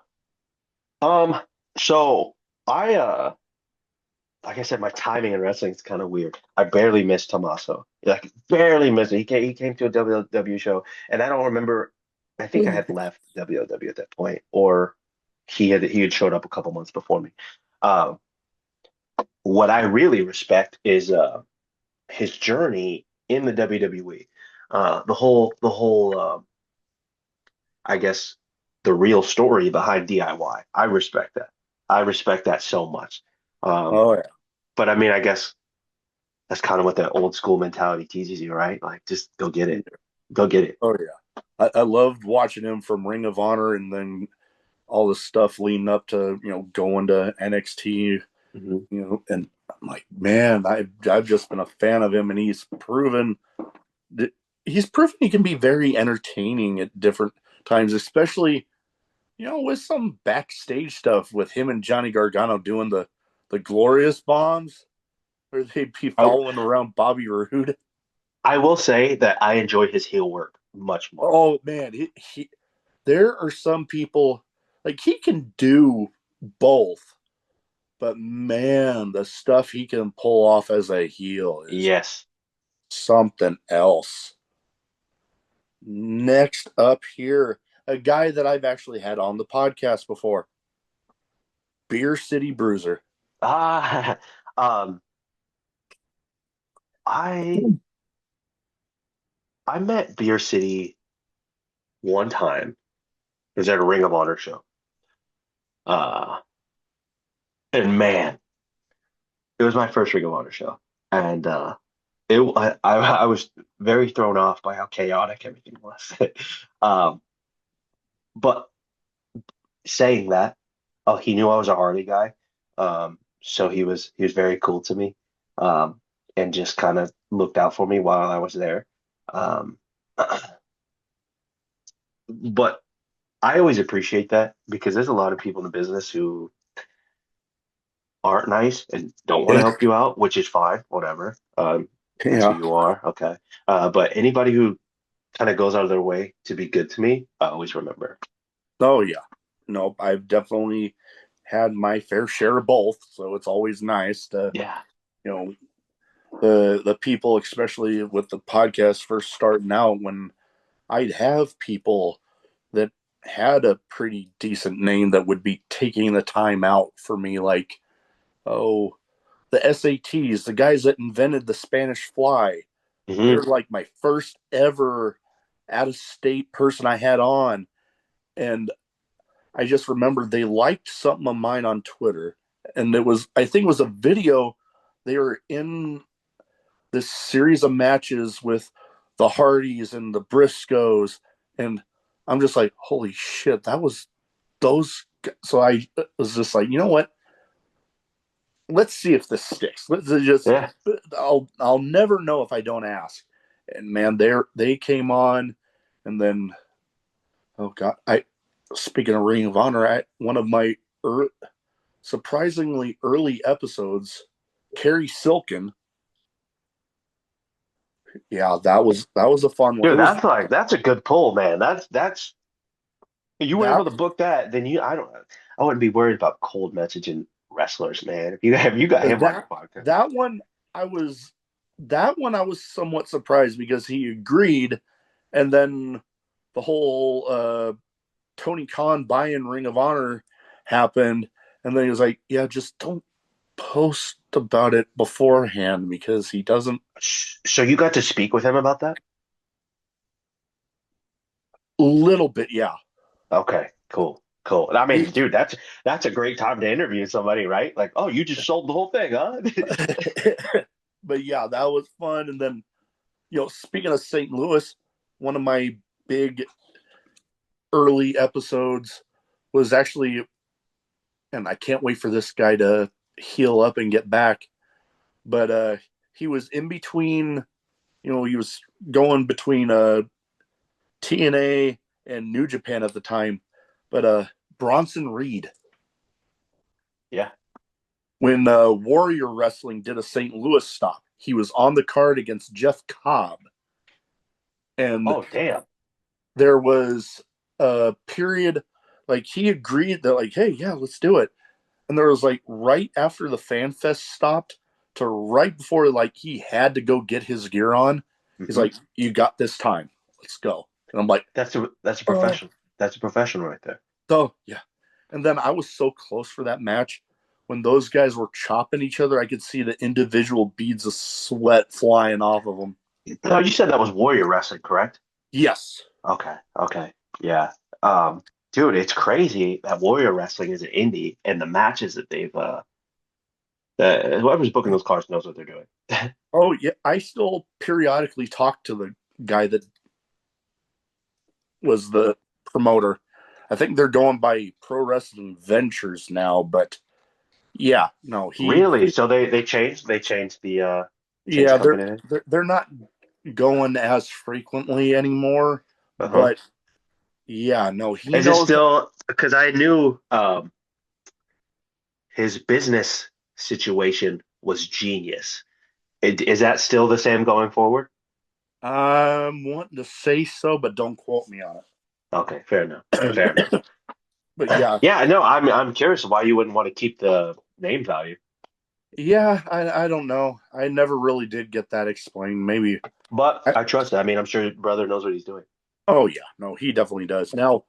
um, so I like I said, my timing in wrestling is kind of weird. I barely missed Tommaso. Like barely missed it. He came to a WW show, and I don't remember. I think I had left WW at that point, or he had showed up a couple months before me. Um, what I really respect is his journey in the WWE. The whole I guess the real story behind DIY. I respect that. I respect that so much. Um, Oh yeah. but I mean, I guess that's kind of what that old school mentality teaches you, right? Like, just go get it. Go get it. Oh yeah. I loved watching him from Ring of Honor and then all the stuff leading up to, going to NXT, Hmm. and I'm like, man, I've just been a fan of him, and that he's proven he can be very entertaining at different times, especially, with some backstage stuff with him and Johnny Gargano doing the glorious bombs, where they'd be I following around Bobby Roode. I will say that I enjoy his heel work much more. Oh man, there are some people like he can do both, but man, the stuff he can pull off as a heel is Yes. something else. Next up here, a guy that I've actually had on the podcast before, Beer City Bruiser. Ah, um, I I met Beer City one time. It was at a Ring of Honor show. Uh, and man, it was my first Ring of Honor show, and I was very thrown off by how chaotic everything was. Um, but saying that, oh, he knew I was a Harley guy, so he was very cool to me, and just kind of looked out for me while I was there. Um, but I always appreciate that because there's a lot of people in the business who aren't nice and don't want to help you out, which is fine, whatever. That's who Yeah. you are, okay. But anybody who kind of goes out of their way to be good to me, I always remember. Oh yeah. No, I've definitely had my fair share of both, so it's always nice to, Yeah. you know, the people, especially with the podcast first starting out, when I'd have people that had a pretty decent name that would be taking the time out for me, like, oh, the SATs, the guys that invented the Spanish fly. They're Hmm. like my first ever out of state person I had on. And I just remember they liked something of mine on Twitter. And I think it was a video. They were in this series of matches with the Hardys and the Briscoes. And I'm just like, holy shit, that was those. So I was just like, you know what? Let's see if this sticks. Let's just, Yeah. I'll never know if I don't ask. And man, they came on, and then, oh god, speaking of Ring of Honor, one of my surprisingly early episodes, Carrie Silken. Yeah, that was a fun one. It Dude, was that's a good pull, man. That's you were that able to book that, then I wouldn't be worried about cold messaging wrestlers, man. If you got him on your that podcast. that one I was that one I was somewhat surprised because he agreed, and then the whole Tony Khan buying Ring of Honor happened, and then he was like, "Yeah, just don't post about it beforehand because he doesn't." So you got to speak with him about that? Little bit, yeah. Okay, cool. Cool. I mean, dude, that's a great time to interview somebody, right? Like, oh, you just sold the whole thing, huh? But yeah, that was fun. And then, speaking of St. Louis, one of my big early episodes was actually, and I can't wait for this guy to heal up and get back. But he was in between, he was going between TNA and New Japan at the time. But Bronson Reed, Yeah. when Warrior Wrestling did a St. Louis stop, he was on the card against Jeff Cobb. And Oh, damn. there was a period, like he agreed that, like, hey, yeah, let's do it. And there was like right after the Fan Fest stopped to right before like he had to go get his gear on. He's like, you got this time. Let's go. And I'm like, that's a professional. That's a professional right there. So yeah. And then I was so close for that match. When those guys were chopping each other, I could see the individual beads of sweat flying off of them. No, you said that was Warrior Wrestling, correct? Yes. Okay. Yeah. Dude, it's crazy that Warrior Wrestling is an indie, and the matches that they've whoever's booking those cards knows what they're doing. Oh yeah, I still periodically talk to the guy that was the promoter. I think they're going by Pro Wrestling Ventures now, but yeah, no, Really? So they changed the yeah, company. they're not going as frequently anymore, but yeah, no, he is knows. It still, because I knew his business situation was genius. Is that still the same going forward? I'm wanting to say so, but don't quote me on it. Okay, fair enough. Fair enough. But yeah, yeah, no, I'm curious why you wouldn't want to keep the name value. Yeah, I don't know. I never really did get that explained. Maybe, but I trust it. I mean, I'm sure your brother knows what he's doing. Oh yeah, no, he definitely does. Now,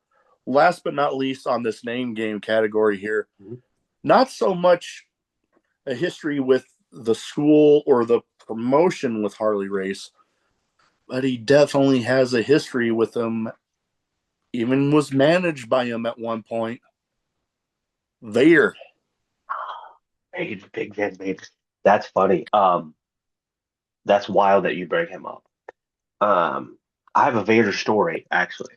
last but not least on this name game category here, not so much a history with the school or the promotion with Harley Race, but he definitely has a history with them. Even was managed by him at one point. Vader. Big fan Vader. That's funny. That's wild that you bring him up. I have a Vader story actually.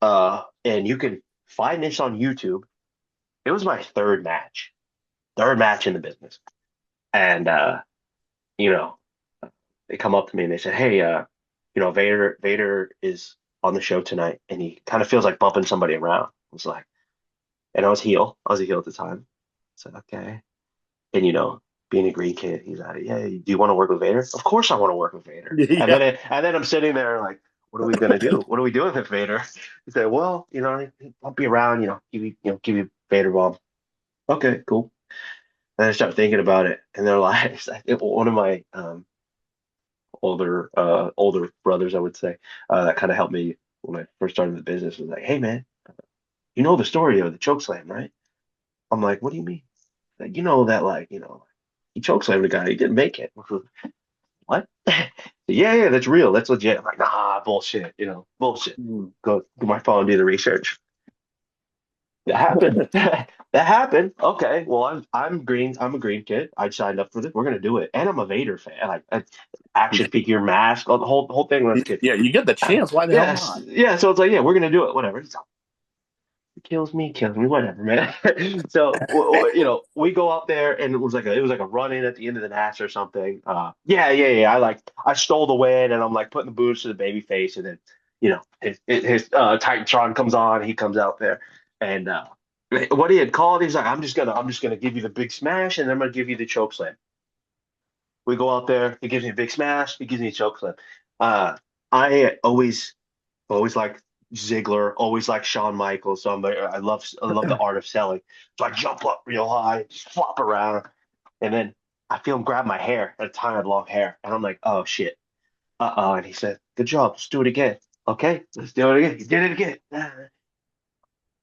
And you can find this on YouTube. It was my third match in the business. And they come up to me and they said, "Hey, Vader is on the show tonight, and he kind of feels like bumping somebody around." I was like, and I was a heel at the time. I said, okay. And being a green kid, he's like, "Yeah, do you want to work with Vader?" Of course I want to work with Vader. Yeah. And then I'm sitting there like, what are we gonna do? What are we doing with Vader? He said, "Well, bump you around, give you Vader bomb." Okay, cool. And I start thinking about it, and they're like, one of my older brothers, I would say, that kind of helped me when I first started the business, was like, "Hey man, you know the story of the choke slam, right?" I'm like, "What do you mean?" Like, that he choke slammed the guy, he didn't make it. What? Yeah, that's real, that's legit. I'm like, nah, bullshit, bullshit. Go to my phone and do the research. That happened. That happened. Okay, well, I'm green. I'm a green kid. I signed up for this. We're gonna do it, and I'm a Vader fan. Like action figure mask, the whole thing when I was a kid. Yeah, you get the chance. Why the hell not? Yeah. So it's like, yeah, we're gonna do it. Whatever. So, kills me, whatever, man. So we go out there, and it was like a run in at the end of the match or something. Yeah. I stole the win, and I'm like putting the boots to the baby face, and then his Titantron comes on. He comes out there. And what he had called, he's like, I'm just gonna give you the big smash, and then I'm gonna give you the choke slam. We go out there. He gives me a big smash. He gives me a choke slam. I always like Ziggler, always like Shawn Michaels. So I love the art of selling. So I jump up real high, just flop around, and then I feel him grab my hair. At the time, I had long hair, and I'm like, oh shit. And he said, "Good job. Let's do it again." Okay, let's do it again. He did it again.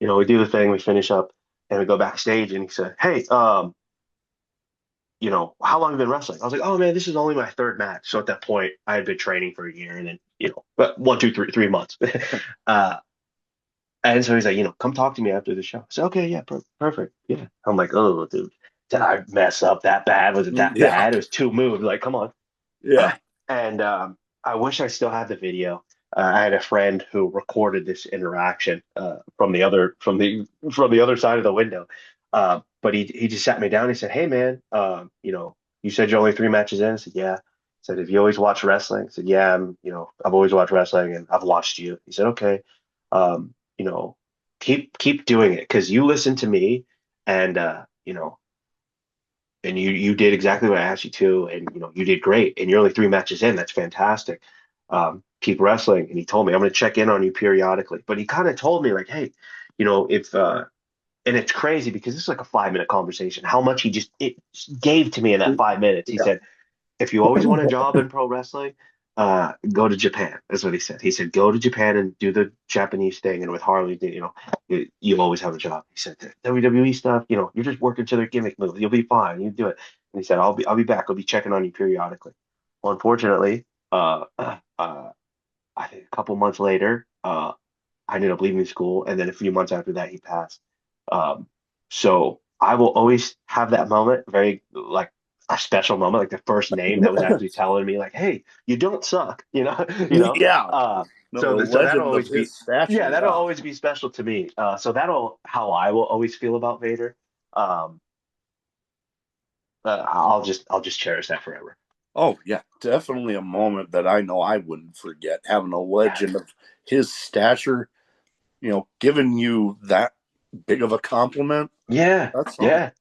We do the thing, we finish up, and we go backstage, and he said, "Hey, how long have you been wrestling?" I was like, "Oh man, this is only my third match." So at that point, I had been training for a year, and then, but 1, 2, 3 months. And so he's like, come talk to me after the show. I said, okay, yeah, perfect. Yeah. I'm like, oh, dude, did I mess up that bad? Was it that Yeah. bad? It was two moves. Like, come on. Yeah. And I wish I still had the video. I had a friend who recorded this interaction from the other side of the window. But he just sat me down. He said, "Hey man, you said you're only three matches in." I said, "Yeah." He said, "Have you always watched wrestling?" I said, "Yeah, I've always watched wrestling and I've watched you." He said, "Okay, um, you know, keep doing it because you listen to me and and you did exactly what I asked you to, and you did great, and you're only three matches in. That's fantastic. Keep wrestling." And he told me, "I'm going to check in on you periodically." But he kind of told me like, "Hey, if and it's crazy because this is like a 5 minute conversation. How much it gave to me in that 5 minutes. He Yeah. said, if you always want a job in pro wrestling, go to Japan. That's what he said. He said, go to Japan and do the Japanese thing. And with Harley, you always have a job. He said, the WWE stuff, you're just working to their gimmick moves. You'll be fine. You do it. And he said, I'll be back. I'll be checking on you periodically. Well, unfortunately, I think a couple months later, I ended up leaving school, and then a few months after that, he passed. Um, so I will always have that moment, very like a special moment, like the first name that was actually telling me, like, "Hey, you don't suck," Yeah. No, the So that'll legend of always his be, stature. yeah, that'll Yeah. always be special to me. So that'll how I will always feel about Vader. Um, I'll just cherish that forever. Oh, yeah. Definitely a moment that I know I wouldn't forget. Having a Yeah, legend of his stature, giving you that big of a compliment. yeah, That's something. yeah,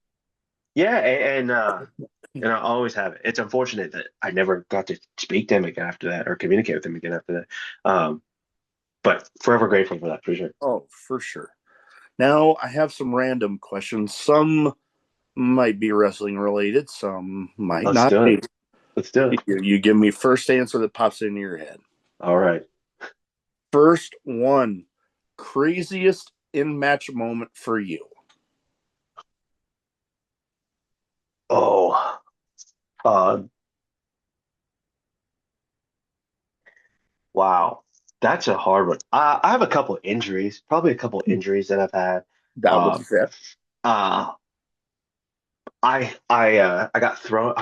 yeah, and I always have it. It's unfortunate that I never got to speak to him again after that or communicate with him again after that. But forever grateful for that, for sure. Oh, for sure. Now, I have some random questions. Some might be wrestling related, some might Let's not do it. be. Let's do it. You give me first answer that pops into your head. All right. First one, craziest in match moment for you. Oh, uh, wow. That's a hard one. I have a couple of injuries, probably a couple of injuries that I've had. That would Um, fit. uh, I got thrown.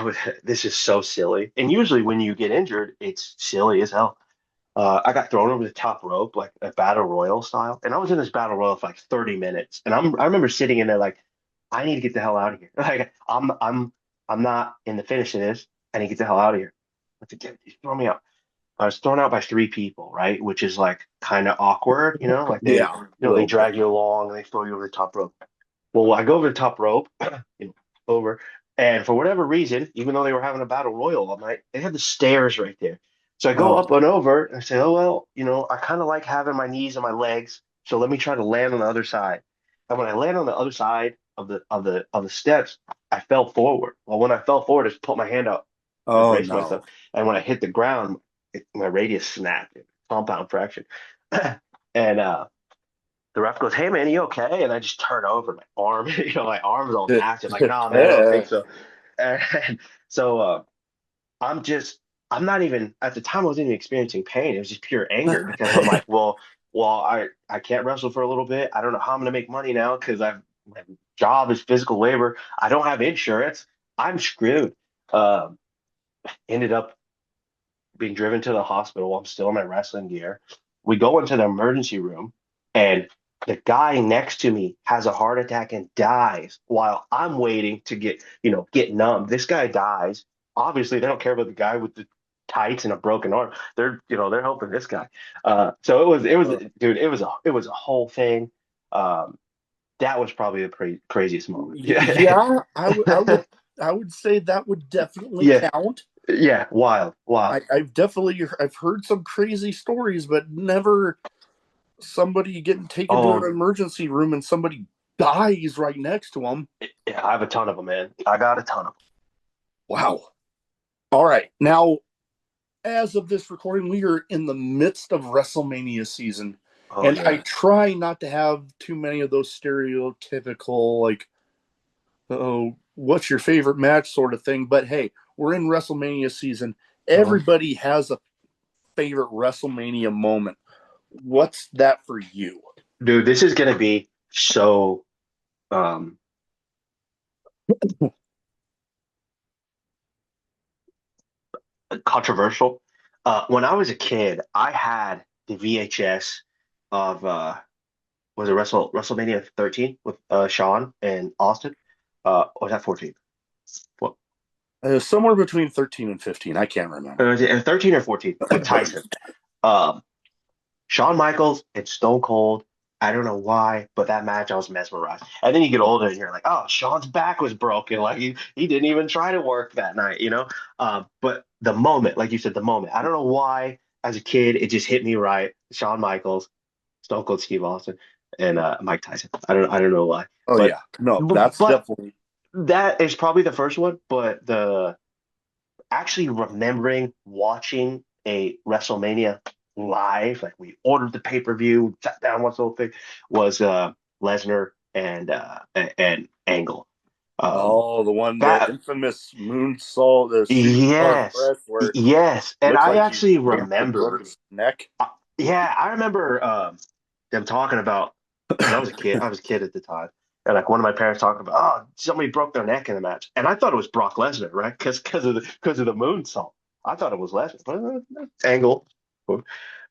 This is so silly. And usually when you get injured, it's silly as hell. I got thrown over the top rope, like a battle royal style, and I was in this battle royal for like 30 minutes. And I remember sitting in there like, I need to get the hell out of here. Like I'm not in the finish of this. I need to get the hell out of here. Let's get throw me out. I was thrown out by three people, right? Which is like kind of awkward, like they, Yeah, a they little bit. drag you along and they throw you over the top rope. Well, I go over the top rope, over, and for whatever reason, even though they were having a battle royal all night, they had the stairs right there. So I go Oh, up and over, and I say, "Oh well, I kind of like having my knees and my legs, so let me try to land on the other side." And when I land on the other side of the steps, I fell forward. Well, when I fell forward, I just put my hand up to oh brace no. myself, and when I hit the ground, my radius snapped, compound fracture, and the ref goes, "Hey man, you okay?" And I just turn over, my arm, my arm's all active. Like, "Nah, man, I don't think so." And so I'm just, I'm not even at the time. I wasn't even experiencing pain. It was just pure anger because I'm like, well, I can't wrestle for a little bit. I don't know how I'm gonna make money now because my job is physical labor. I don't have insurance. I'm screwed. Um, Ended up being driven to the hospital while I'm still in my wrestling gear. We go into the emergency room, and the guy next to me has a heart attack and dies while I'm waiting to get numb. This guy dies. Obviously, they don't care about the guy with the tights and a broken arm. They're helping this guy. So it was, dude, it was a whole thing. Um, that was probably the craziest moment. Yeah, Yeah, I would say that would definitely yeah, count. yeah. Wild, wild. I've heard some crazy stories, but never somebody getting taken to an Oh, emergency room and somebody dies right next to them. yeah, I have a ton of them, man. I got a ton of Wow. All right. Now, as of this recording, we are in the midst of WrestleMania season. them. Oh And I yeah. try not to have too many of those stereotypical, like, oh, what's your favorite match sort of thing. But hey, we're in WrestleMania season. Uh-huh. Everybody has a favorite WrestleMania moment. What's that for you? Dude, this is gonna be so um controversial. When I was a kid, I had the VHS of was it WrestleMania 13 with Shawn and Austin? Or was that 14? What Somewhere between 13 and 15. I can't remember. was it 13 or 14 with Tyson? Um, Shawn Michaels and Stone Cold. I don't know why, but that match I was mesmerized. And then you get older and you're like, oh, Shawn's back was broken. Like he didn't even try to work that night, you know? But the moment, like you said, the moment, I don't know why as a kid it just hit me right. Shawn Michaels, Stone Cold Steve Austin, and Mike Tyson. I don't know why. Oh But yeah, no, but, that's but definitely. that is probably the first one, but the actually remembering watching a WrestleMania live, like we ordered the pay-per-view, sat down, watched the whole thing, was Lesnar and Angle. Um, Oh, the that infamous moonsault, the superstar yes, press where it yes, and looked I like he actually raped and broke remember, his neck. yeah, I remember them talking about because I was a kid at the time. And like one of my parents talking about, oh, somebody broke their neck in the match, and I thought it was Brock Lesnar, right? Because of the moonsault. I thought it was Lesnar, but Angle.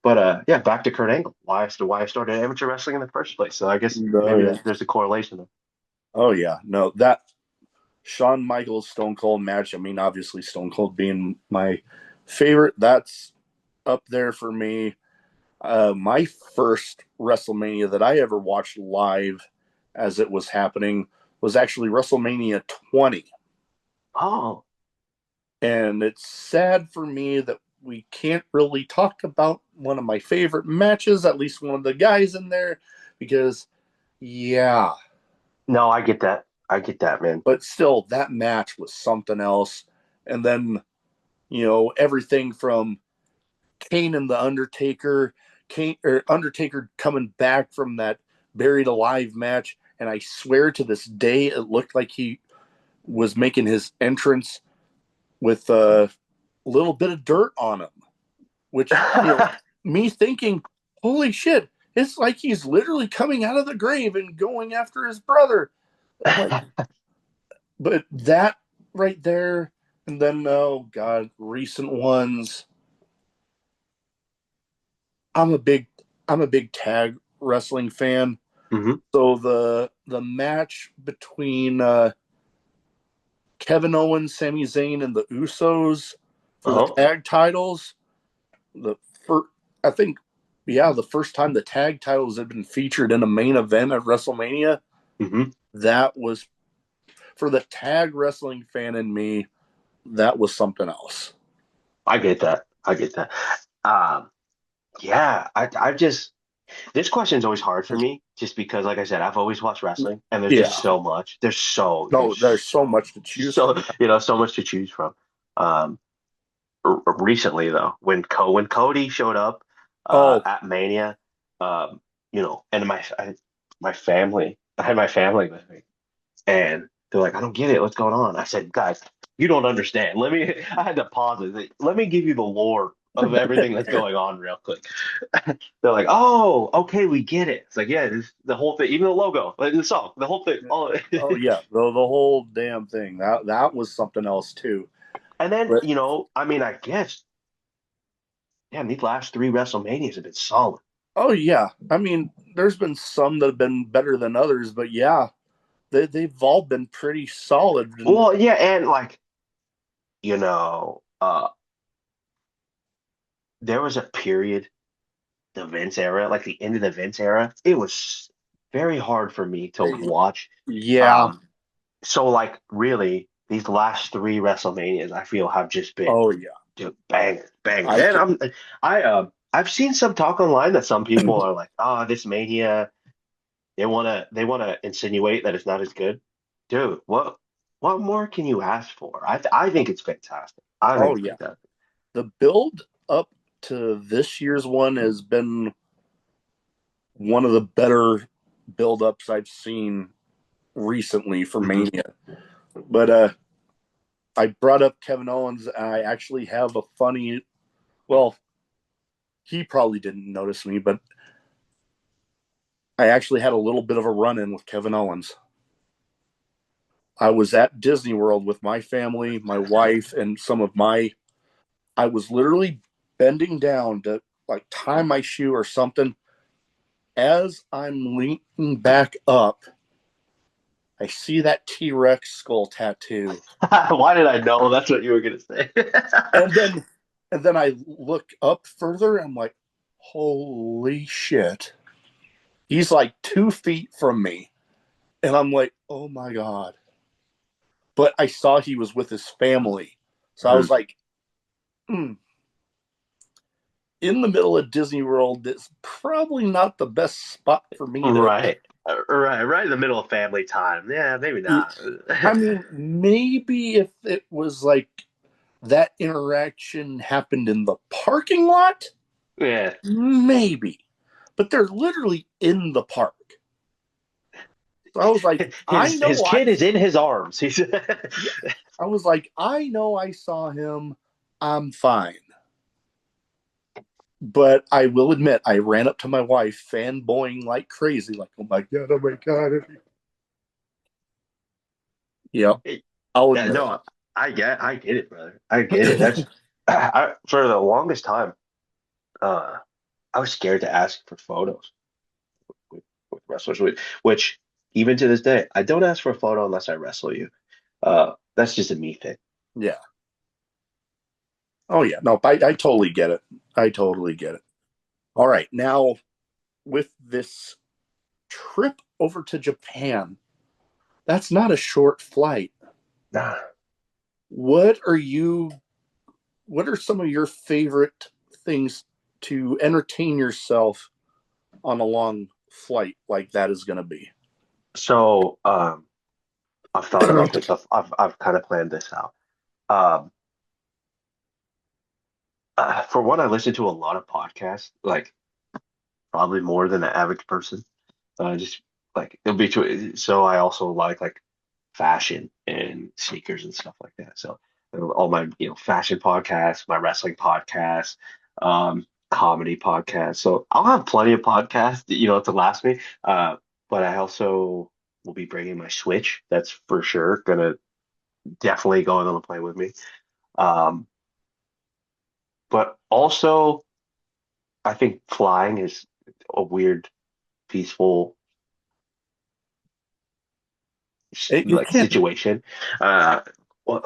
But yeah, back to Kurt Angle. Why I started amateur wrestling in the first place. So I guess Oh maybe yeah, there's a correlation there. oh yeah, no, that Shawn Michaels Stone Cold match. I mean, obviously Stone Cold being my favorite. That's up there for me. My first WrestleMania that I ever watched live as it was happening was actually WrestleMania 20. Oh, And it's sad for me that we can't really talk about one of my favorite matches, at least one of the guys in there, because, yeah, no, I get that. I get that, man. but still, that match was something else. And then, everything from Kane and the Undertaker, Undertaker coming back from that buried alive match, and I swear to this day, it looked like he was making his entrance with a little bit of dirt on him, which me thinking, holy shit, it's like he's literally coming out of the grave and going after his brother. I'm like, but that right there, and then oh god, recent ones. I'm a big I'm a big tag wrestling fan. hmm So the match between Kevin Owens, Sami Zayn, and the Usos for the Oh, tag titles, the first, I think, yeah, the first time the tag titles had been featured in a main event at WrestleMania, hmm that was for the tag wrestling fan in me. That was something else. I get that. I get that. Um, yeah, I just this question is always hard for me, just because, like I said, I've always watched wrestling, and there's Yeah. just so much. No, there's There's so much to choose so from. so much to choose from. Um, Recently though, when Cody showed up Oh, at Mania, and my family, I had my family with me, and they're like, I don't get it. What's going on? I said, guys, you don't understand. I had to pause it. Like, let me give you the lore of everything that's going on real quick. They're like, oh, okay, we get it. It's like, yeah, the whole thing, even the logo, like the song, the whole thing, all of oh it. yeah, the whole damn thing. That was something else too. And then, But I mean, I guess, damn, these last three WrestleManias have been solid. oh yeah, I mean, there's been some that have been better than others, but yeah, they've all been pretty solid. And Well, yeah, and like, you know, uh, there was a period, the Vince era, like the end of the Vince era, it was very hard for me to watch. yeah, Um, so like really, these last three WrestleManias, I feel have just been oh yeah, dude, bangers, bangers. I And can. I've seen some talk online that some people are like, oh, this Mania, they wanna insinuate that it's not as good. Dude, what more can you ask for? I think it's fantastic. I think Oh it's yeah, fantastic. the build up to this year's one has been one of the better build ups I've seen recently for hmm Mania. But I brought up Kevin Owens, and I actually have a funny. Well, he probably didn't notice me, but I actually had a little bit of a run-in with Kevin Owens. I was at Disney World with my family, my wife, and I was literally bending down to like tie my shoe or something. As I'm leaning back up, I see that T-Rex skull tattoo. Why did I know that's what you were gonna say? And then I look up further and I'm like, holy shit. He's like 2 feet from me. And I'm like, oh my God. But I saw he was with his family. So I was like, in the middle of Disney World, it's probably not the best spot for me to. Right. Right in the middle of family time. Yeah, maybe not. I mean, maybe if it was like that interaction happened in the parking lot, Yeah. maybe. But they're literally in the park. So I was like, His kid is in his arms. He's I was like, I know I saw him. I'm fine. But I will admit, I ran up to my wife, fanboying like crazy, like, oh my God, oh my God. Yep. I'll Yeah, admit. no, I get it, brother. I get it. That's for the longest time, uh, I was scared to ask for photos with wrestlers, which even to this day, I don't ask for a photo unless I wrestle you. That's just a me thing. Yeah. Oh, yeah. No, I totally get it. I totally get it. All right. Now, with this trip over to Japan, that's not a short flight. Nah. What are some of your favorite things to entertain yourself on a long flight like that is going to be? So, I've thought about this. I've kind of planned this out. Um, for one, I listen to a lot of podcasts, like probably more than the average person. Just like it'll be too. So I also like fashion and sneakers and stuff like that. So all my fashion podcasts, my wrestling podcasts, comedy podcasts. So I'll have plenty of podcasts, to last me. But I also will be bringing my Switch. That's for sure. Gonna definitely go on the plane with me. Um, but also I think flying is a weird, peaceful It like can. situation, uh,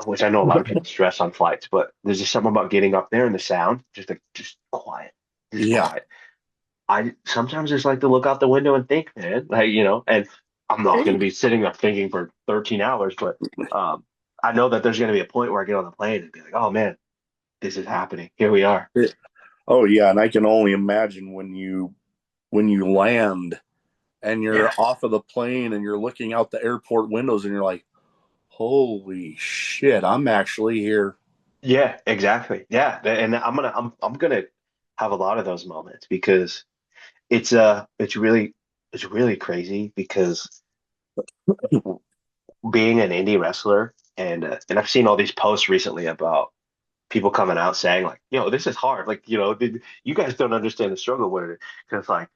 which I know a lot of people stress on flights, but there's just something about getting up there and the sound, just quiet, just Yeah. quiet. I sometimes just like to look out the window and think, man, like and I'm not going Hey. to be sitting there thinking for 13 hours, but I know that there's going to be a point where I get on the plane and be like, oh man, this is happening. Here we are. Oh yeah, and I can only imagine when you land and you're Yeah. off of the plane and you're looking out the airport windows and you're like, holy shit, I'm actually here. Yeah, exactly. Yeah, and I'm gonna have a lot of those moments because it's really crazy because being an indie wrestler and I've seen all these posts recently about people coming out saying like, this is hard. Like, you guys don't understand the struggle with it. Because like,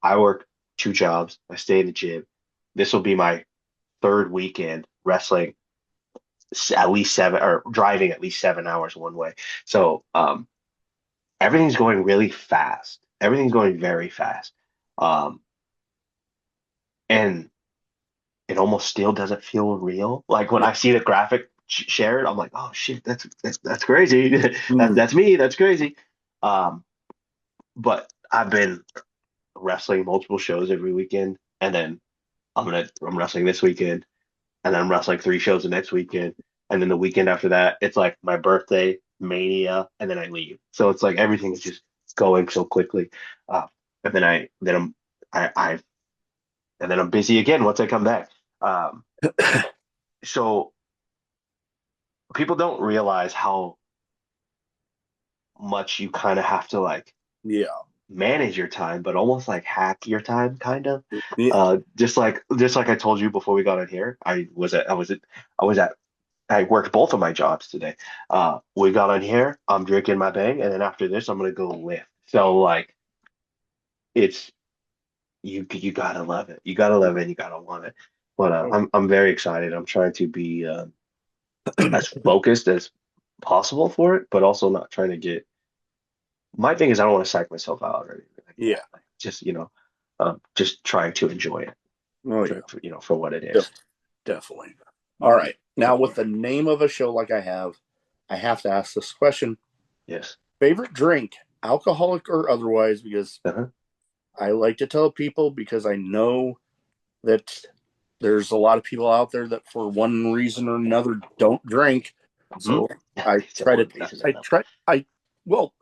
I work 2 jobs. I stay in the gym. This will be my third weekend wrestling at least 7 or driving at least 7 hours one way. So everything's going really fast. Everything's going very fast. Um, and it almost still doesn't feel real. Like when I see the graphic shared, I'm like, oh shit, that's crazy. Mm. That's me. That's crazy. Um, but I've been wrestling multiple shows every weekend, and then I'm wrestling this weekend, and then I'm wrestling 3 shows the next weekend, and then the weekend after that, it's like my birthday, Mania, and then I leave. So it's like everything is just going so quickly. Uh, and I and then I'm busy again once I come back. Um, so people don't realize how much you kind of have to like Yeah. manage your time, but almost like hack your time, kind of. Yeah. Just like I told you before we got in here, I worked both of my jobs today. We got on here, I'm drinking my bang, and then after this, I'm gonna go lift. So like, it's you gotta love it. You gotta love it. You gotta want it. But Oh, I'm very excited. I'm trying to be as focused as possible for it, but also not trying to get. My thing is I don't want to psych myself out or anything like yeah. that. Like, just just trying to enjoy it, Oh yeah. for what it Def- is. Definitely. All right. Now with the name of a show like I have to ask this question. Yes. Favorite drink, alcoholic or otherwise, because Uh-huh. I like to tell people because I know that there's a lot of people out there that for one reason or another don't drink. Hmm. So I It's a try to one reason I enough. try I well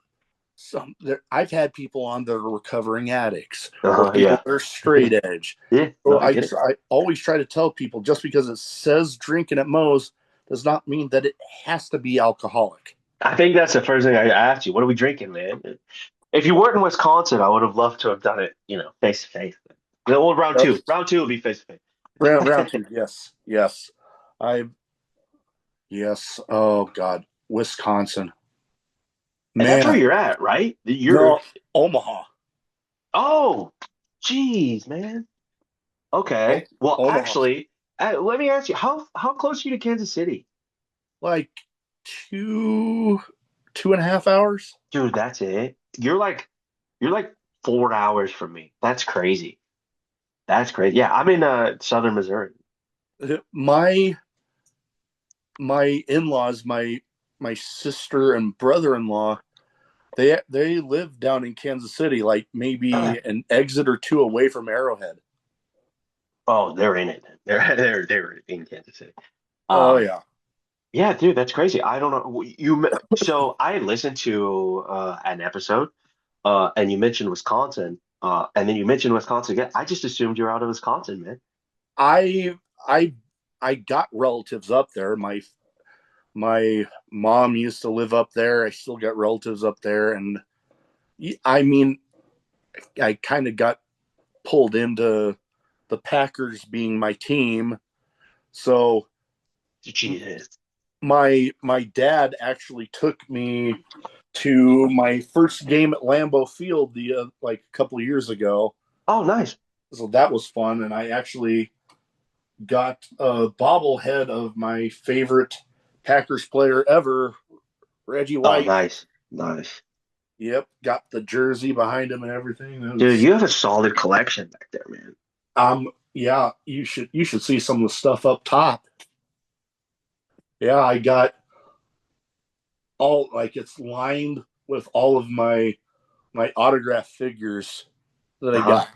some there I've had people on that are recovering addicts or Uh-huh. people Yeah. that are straight edge. Yeah. No, So I get it. I always try to tell people just because it says drinking at Moe's does not mean that it has to be alcoholic. I think that's the first thing I asked you. What are we drinking, man? If you weren't in Wisconsin, I would have loved to have done it, face to face. The old round Yep. two. Round two would be face to Round face. two, yes, yes. I yes. Oh God, Wisconsin, And that's where man. you're at, right? You're No, Omaha. Oh, geez, man. Oh, Okay. Well, Omaha. actually, let me ask you, how close are you to Kansas City? Like two, 2.5 hours. Dude, that's it. You're like 4 hours from me. That's crazy. That's crazy. Yeah, I'm in southern Missouri. My my in-laws, my sister and brother-in-law, they live down in Kansas City, like maybe an exit or two away from Arrowhead. Oh, they're in it. They're in Kansas City. Oh Um, yeah. yeah, dude, that's crazy. I don't know. So I listened to an episode, and you mentioned Wisconsin, and then you mentioned Wisconsin again. I just assumed you're out of Wisconsin, man. I I I got relatives up there. My mom used to live up there. I still got relatives up there, and I mean, I kind of got pulled into the Packers being my team. So Jesus. my dad actually took me to my first game at Lambeau Field the like a couple of years ago. Oh, nice. So that was fun, and I actually got a bobblehead of my favorite Packers player ever, Reggie Oh, White. nice. Nice. Yep, got the jersey behind him and everything. It Dude, was you have a solid collection back there, man. yeah, you should see some of the stuff up top. Yeah, I got all like it's lined with all of my autograph figures that I Uh-huh.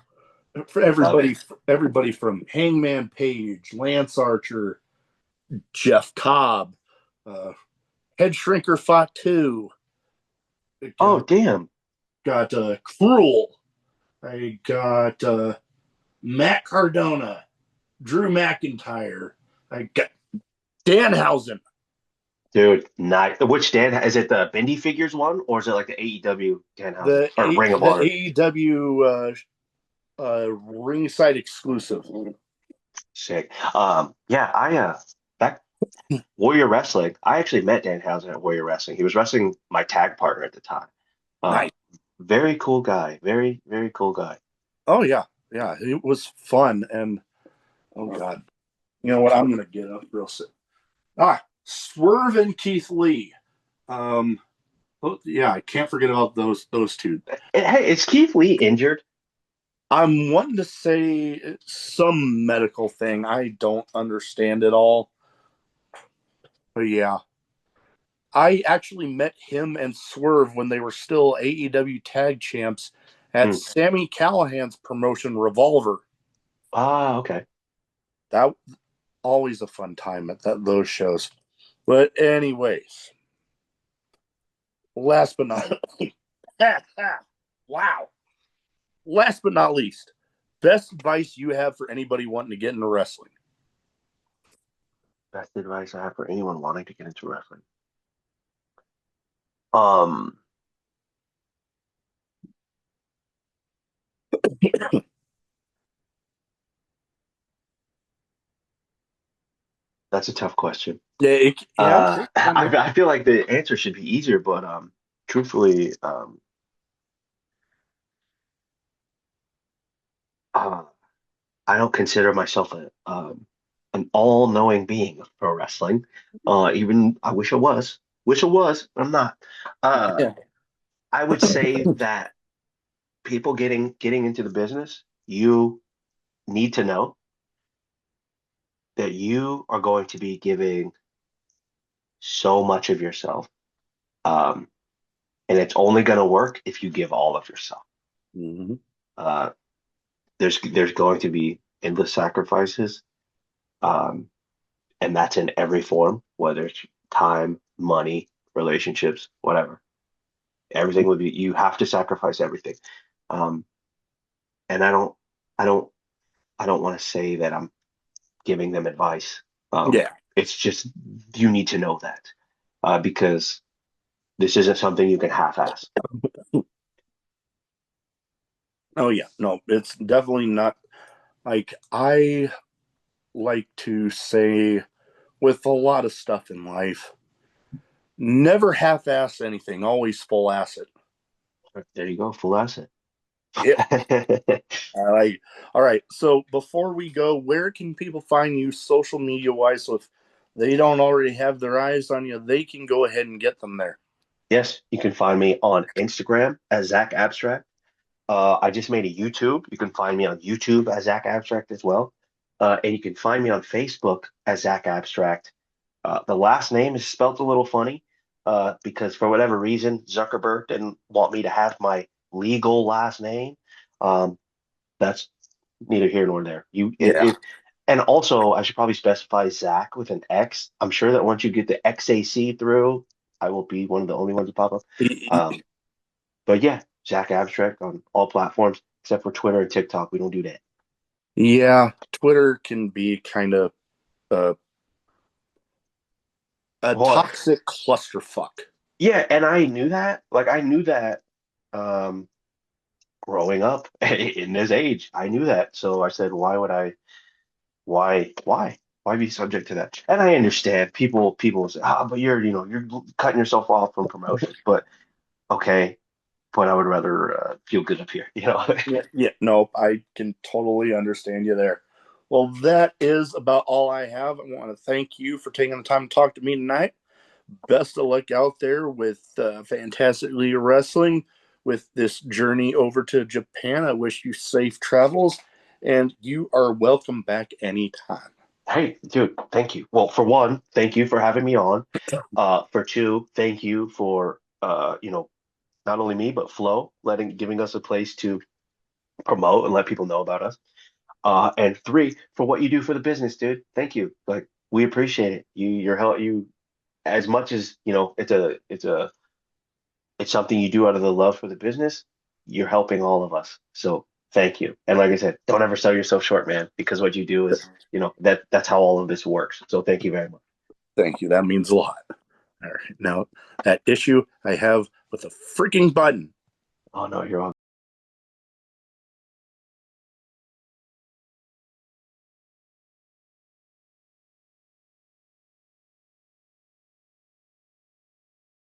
got for Love it. everybody from Hangman Page, Lance Archer, Jeff Cobb, uh, Head Shrinker Fatu. Oh, Got damn. Cruel. I got Matt Cardona, Drew McIntyre. I got Danhausen. Dude, nice. Which Dan is it, the Bendy Figures one, or is it like the AEW Danhausen or Ring of The Honor? AEW ringside exclusive. Sick. Yeah, I back Warrior Wrestling. I actually met Danhausen at Warrior Wrestling. He was wrestling my tag partner at the time. Nice. Very cool guy. Very, very cool guy. Oh yeah, yeah. It was fun, and oh god, you know what? I'm gonna get up real soon. Swerve and Keith Lee. Um, yeah, I can't forget about those two. Hey, is Keith Lee injured? I'm wanting to say it's some medical thing. I don't understand it all, but yeah, I actually met him and Swerve when they were still AEW tag champs at Hmm. Sammy Callahan's promotion Revolver. Ah, okay. That always a fun time at those shows. But anyways, last but not wow. Last but not least, best advice you have for anybody wanting to get into wrestling. Best advice I have for anyone wanting to get into wrestling. Um, that's a tough question. Yeah, okay. I feel like the answer should be easier, but truthfully, I don't consider myself an all-knowing being of pro wrestling. Even I wish I was. Wish I was, but I'm not. Uh, Yeah. I would say that people getting into the business, you need to know that you are going to be giving so much of yourself. Um, and it's only going to work if you give all of yourself. Hmm. Uh, there's going to be endless sacrifices, um, and that's in every form, whether it's time, money, relationships, whatever. Everything would be you have to sacrifice everything. Um, and I don't, I don't want to say that I'm giving them advice. Yeah. It's just you need to know that because this isn't something you can half-ass. Oh yeah. No, it's definitely not. Like I like to say, with a lot of stuff in life, never half-ass anything. Always full-ass it. There you go, full asset. Yep. All right. All right. So before we go, where can people find you social media wise? So if they don't already have their eyes on you, they can go ahead and get them there. Yes, you can find me on Instagram as Xac Abstract. I just made a YouTube. You can find me on YouTube as Xac Abstract as well. And you can find me on Facebook as Xac Abstract. The last name is spelt a little funny because for whatever reason, Zuckerberg didn't want me to have my legal last name. Um, that's neither here nor there. Yeah. And also I should probably specify Zach with an X. I'm sure that once you get the XAC through, I will be one of the only ones to pop up. Um, but yeah, Xac Abstract on all platforms except for Twitter and TikTok. We don't do that. Yeah. Twitter can be kind of uh, a Well, toxic clusterfuck. yeah, and I knew that. Like I knew that um, growing up in this age. I knew that. So I said, why would I? Why be subject to that? And I understand people say, ah, but you're cutting yourself off from promotions. But okay, but I would rather feel good up here, you know. Yeah. Yeah. No, I can totally understand you there. Well, that is about all I have. I want to thank you for taking the time to talk to me tonight. Best of luck out there with Fantasticleaguewrestling with this journey over to Japan. I wish you safe travels, and you are welcome back anytime. Hey, dude, thank you. Well, for one, thank you for having me on. For two, thank you for not only me but Flo giving us a place to promote and let people know about us. And three, for what you do for the business, dude. Thank you. Like we appreciate it. Your help you as much as it's something you do out of the love for the business, you're helping all of us. So thank you. And like I said, don't ever sell yourself short, man, because what you do is, that's how all of this works. So thank you very much. Thank you. That means a lot. All right. Now, that issue I have with a freaking button. Oh no, you're all